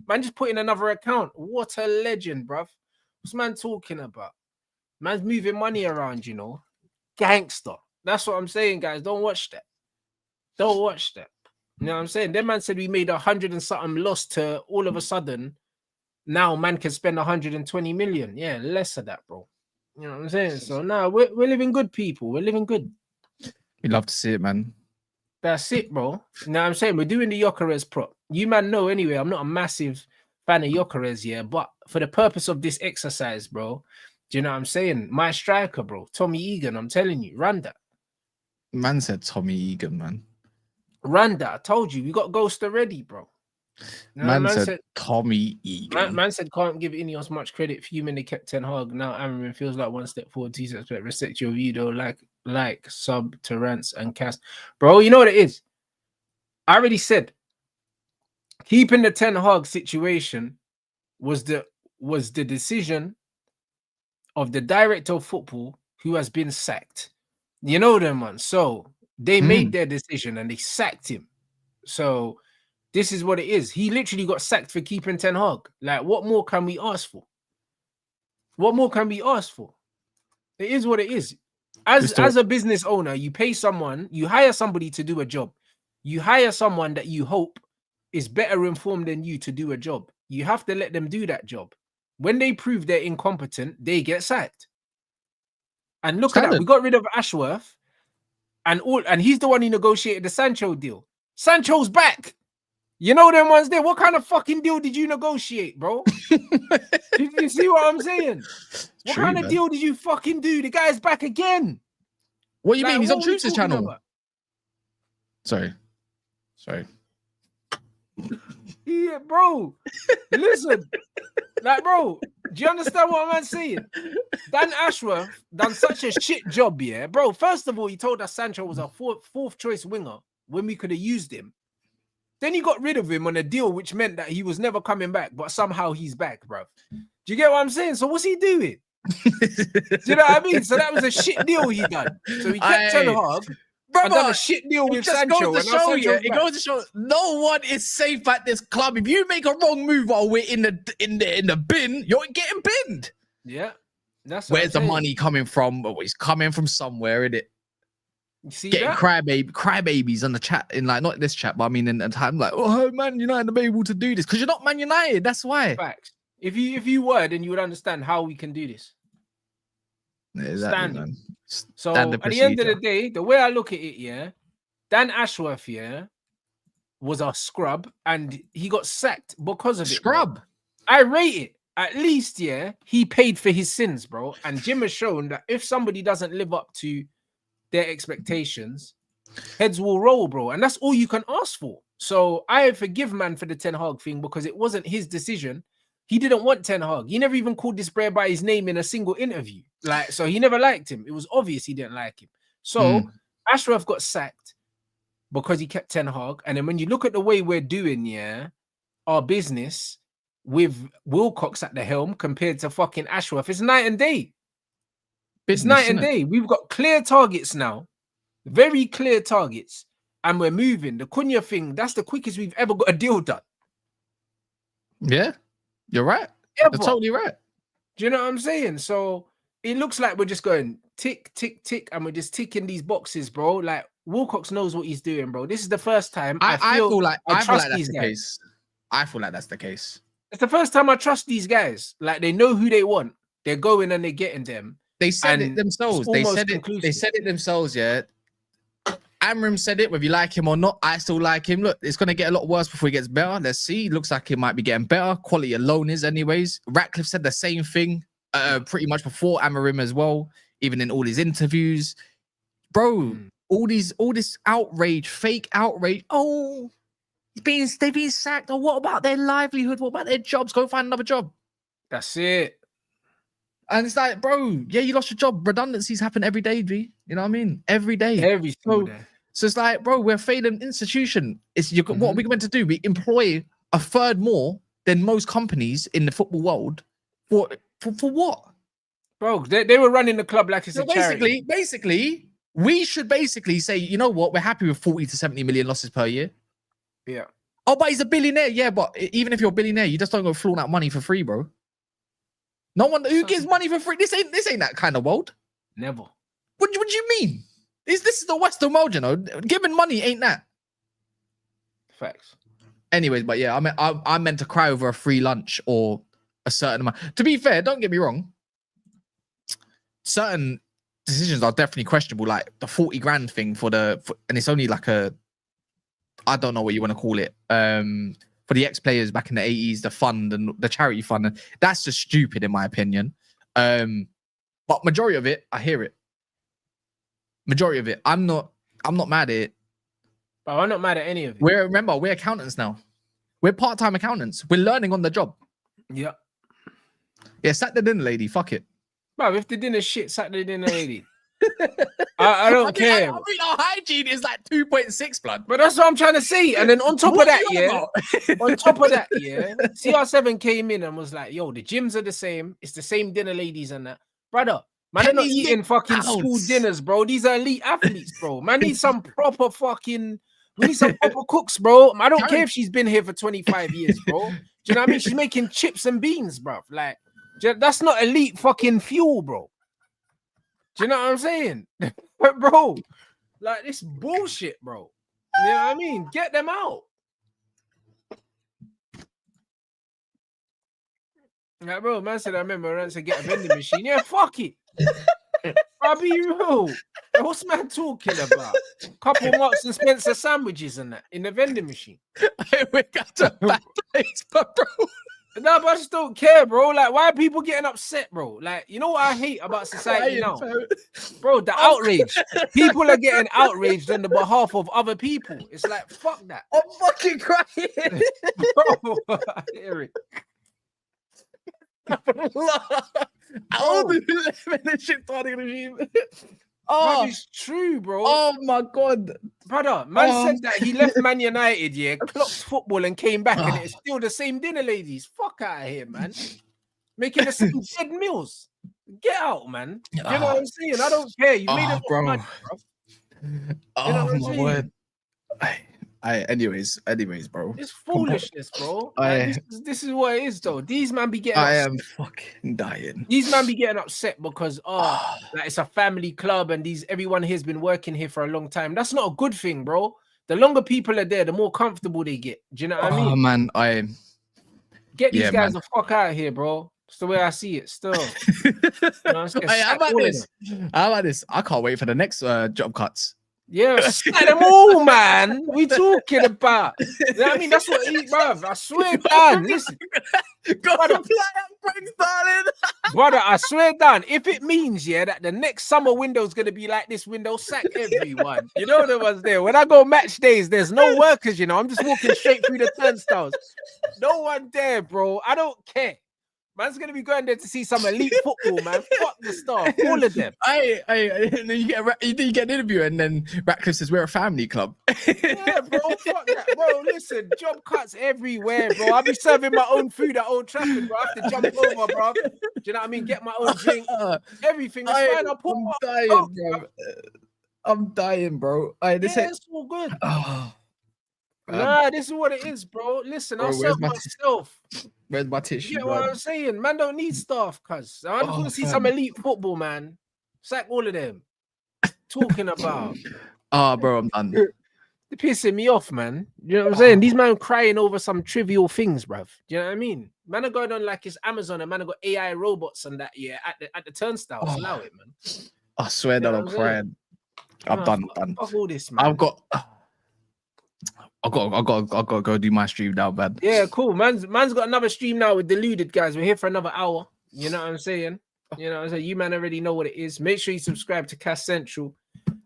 Man just put in another account. What a legend, bruv. What's man talking about? Man's moving money around, you know. Gangster. That's what I'm saying, guys. Don't watch that. Don't watch that. You know what I'm saying? That man said we made 100 and something loss to all of a sudden. Now man can spend 120 million. Yeah, less of that, bro. You know what I'm saying? So now we're living good, people. We're living good. We love to see it, man. That's it, bro. You know what I'm saying? We're doing the GYOKERES prop. You man know anyway, I'm not a massive fan of GYOKERES, yeah, but for the purpose of this exercise, bro, do you know what I'm saying? My striker, bro, Tommy Egan, I'm telling you, run that. Man said Tommy Egan, man. Run that. I told you, we got Ghost already, bro. No, man said Tommy Egan. Man said can't give Ineos much credit. Fuming they kept Ten Hag. Now Amarin feels like one step forward. Two steps back. Respect your view though. Like sub to Rants and Cast, bro. You know what it is. I already said keeping the Ten Hag situation was the decision of the director of football who has been sacked. You know them, man. So they made their decision and they sacked him. So this is what it is. He literally got sacked for keeping Ten Hag. Like, what more can we ask for? What more can we ask for? It is what it is. As a business owner, you pay someone, you hire somebody to do a job. You hire someone that you hope is better informed than you to do a job. You have to let them do that job. When they prove they're incompetent, they get sacked. And look at that. We got rid of Ashworth and he's the one who negotiated the Sancho deal. Sancho's back. You know them ones there. What kind of fucking deal did you negotiate, bro? You see what I'm saying? What kind of deal did you fucking do? The guy's back again. What do you mean? He's on Troops' channel. About? Sorry. Yeah, bro. Listen. Like, bro, do you understand what I'm saying? Dan Ashworth done such a shit job, yeah? Bro, first of all, he told us Sancho was our fourth choice winger when we could have used him. Then you got rid of him on a deal which meant that he was never coming back, but somehow he's back, bro. Do you get what I'm saying? So what's he doing? Do you know what I mean? So that was a shit deal he done. So he kept Ten Hag. And done a shit deal with Sancho. Goes to show you, it goes to show no one is safe at this club. If you make a wrong move while we're in the bin, you're getting binned. Yeah, that's where's the money coming from? Oh, it's coming from somewhere, isn't it? You see getting that? crybabies on the chat in like not this chat, but I mean in the time like, oh Man United are able to do this because you're not Man United. That's why. Facts. If you were, then you would understand how we can do this. Exactly, so at the end of the day, the way I look at it, yeah, Dan Ashworth, yeah, was a scrub and he got sacked because of it. Scrub. Bro. I rate it. At least, yeah, he paid for his sins, bro. And Jim has shown that if somebody doesn't live up to their expectations, heads will roll, bro. And that's all you can ask for. So I forgive man for the Ten Hag thing because it wasn't his decision. He didn't want Ten Hag. He never even called this player by his name in a single interview. Like, so he never liked him. It was obvious he didn't like him. So Ashworth got sacked because he kept Ten Hag. And then when you look at the way we're doing, yeah, our business with Wilcox at the helm compared to fucking Ashworth, it's night and day. It's night and day. We've got clear targets now, very clear targets, and we're moving. The Cunha thing, that's the quickest we've ever got a deal done. Yeah. You're right. You're totally right. Do you know what I'm saying? So it looks like we're just going tick, tick, tick, and we're just ticking these boxes, bro. Like Wilcox knows what he's doing, bro. This is the first time I feel like I trust these guys. I feel like that's the case. It's the first time I trust these guys. Like they know who they want. They're going and they're getting them. They said it themselves. They said it themselves, yeah. Amram said it, whether you like him or not, I still like him. Look, it's going to get a lot worse before he gets better. Let's see. Looks like it might be getting better. Quality alone is anyways. Ratcliffe said the same thing pretty much before Amarim as well, even in all his interviews. Bro, all this outrage, fake outrage. Oh, they've been sacked. Oh, what about their livelihood? What about their jobs? Go find another job. That's it. And it's like, bro, yeah, you lost your job. Redundancies happen every day, G. You know what I mean? Every day. Every single day. So it's like, bro, we're a failing institution. What are we meant to do? We employ a third more than most companies in the football world. For what? Bro, they were running the club like it's a charity. Basically, we should basically say, you know what? We're happy with 40 to 70 million losses per year. Yeah. Oh, but he's a billionaire. Yeah, but even if you're a billionaire, you just don't go flaunt out money for free, bro. No one who gives money for free. This ain't that kind of world. Never. What do you mean? This is the Western world, you know. Giving money ain't that. Facts. Anyways, but yeah, I meant to cry over a free lunch or a certain amount. To be fair, don't get me wrong. Certain decisions are definitely questionable, like the 40 grand thing and it's only like I don't know what you want to call it. For the ex-players back in the 80s, the fund and the charity fund, and that's just stupid in my opinion. But majority of it, I hear it. Majority of it, I'm not mad at it. But I'm not mad at any of it. We're accountants now. We're part-time accountants. We're learning on the job. Yeah. Yeah, sack the dinner lady. Fuck it. Bro, if the dinner's shit, sack the dinner lady. I don't care. I mean, our hygiene is like 2.6 blood. But that's what I'm trying to say. And then on top of that, yeah, CR7 came in and was like, yo, the gyms are the same. It's the same dinner ladies and that. Brother, man, they're not eating fucking school dinners, bro. These are elite athletes, bro. Man, need some proper fucking... We need some proper cooks, bro. I don't care if she's been here for 25 years, bro. Do you know what I mean? She's making chips and beans, bro. Like, that's not elite fucking fuel, bro. Do you know what I'm saying? But bro, like this bullshit, bro. You know what I mean? Get them out. Like, bro, man said I remember Rants to get a vending machine. Yeah, fuck it. I'll be real. What's man talking about? Couple Marks and Spencer sandwiches and that in the vending machine. We got a bad place, but bro. No, but I just don't care, bro. Like, why are people getting upset, bro? Like, you know what I hate about society now? Bro, the outrage. People are getting outraged on the behalf of other people. It's like, fuck that. I'm fucking crying. Bro, I hear it. Oh, it's true, bro. oh my God. Brother, man Oh. said that he left Man United, yeah, clocked football and came back, and it's still the same dinner, ladies. Fuck out of here, man. Making the same dead meals. Get out, man. You know what I'm saying? I don't care. You made enough money, bro. You know what I'm my saying? word. Anyways, bro. It's foolishness, bro. This is what it is, though. These man be getting I upset. am fucking dying. These man be getting upset because like it's a family club and everyone here's been working here for a long time. That's not a good thing, bro. The longer people are there, the more comfortable they get. Do you know what I mean? Oh man, Get these guys the fuck out of here, bro. It's the way I see it still. You know, how about this? How about this? I can't wait for the next job cuts. Yeah, sack them all, man. We talking about. You know what I mean? That's what bruv. I swear down. Listen. Brother, darling. Brother, I swear down. If it means, yeah, that the next summer window is gonna be like this window, sack everyone. You know the ones there. When I go match days, there's no workers, you know. I'm just walking straight through the turnstiles. No one there, bro. I don't care. Man's gonna be going there to see some elite football, man. Fuck the staff, all of them. You get an interview, and then Ratcliffe says we're a family club. Yeah, bro. Fuck that, bro. Listen, job cuts everywhere, bro. I'll be serving my own food at Old Trafford, bro. I have to jump over, bro. Do you know what I mean? Get my own drink, everything. It's fine. I'm dying, bro. It's all good. Nah, this is what it is, bro. Listen, I'll serve myself. Where's my tissue? You know what I'm saying? Man don't need staff, cuz. I just want to see some elite football, man. Sack all of them. Talking about. Bro, I'm done. They're pissing me off, man. You know what I'm saying? These men crying over some trivial things, bruv. Do you know what I mean? Man are going on like it's Amazon and man have got AI robots and that, yeah, at the turnstiles. Allow it, man. I swear that I'm crying. I'm done. Fuck all this, man. I've got to go do my stream now, man. Yeah, cool. Man's got another stream now with Deluded, guys. We're here for another hour. You know what I'm saying? You know what I'm saying? You man already know what it is. Make sure you subscribe to Cast Central.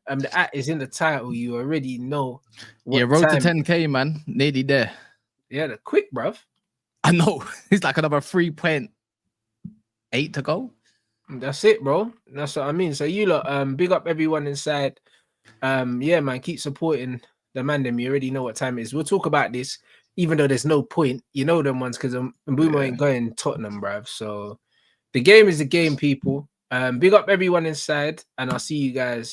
The at is in the title. You already know. Yeah, road to 10K, man. Nearly there. Yeah, the quick, bruv. I know. It's like another 3.8 to go. That's it, bro. That's what I mean. So you lot, big up everyone inside. Yeah, man, keep supporting the man. Them, you already know what time it is. We'll talk about this, even though there's no point. You know them ones because Mbeumo ain't going Tottenham, bruv. So the game is the game, people. Big up everyone inside, and I'll see you guys.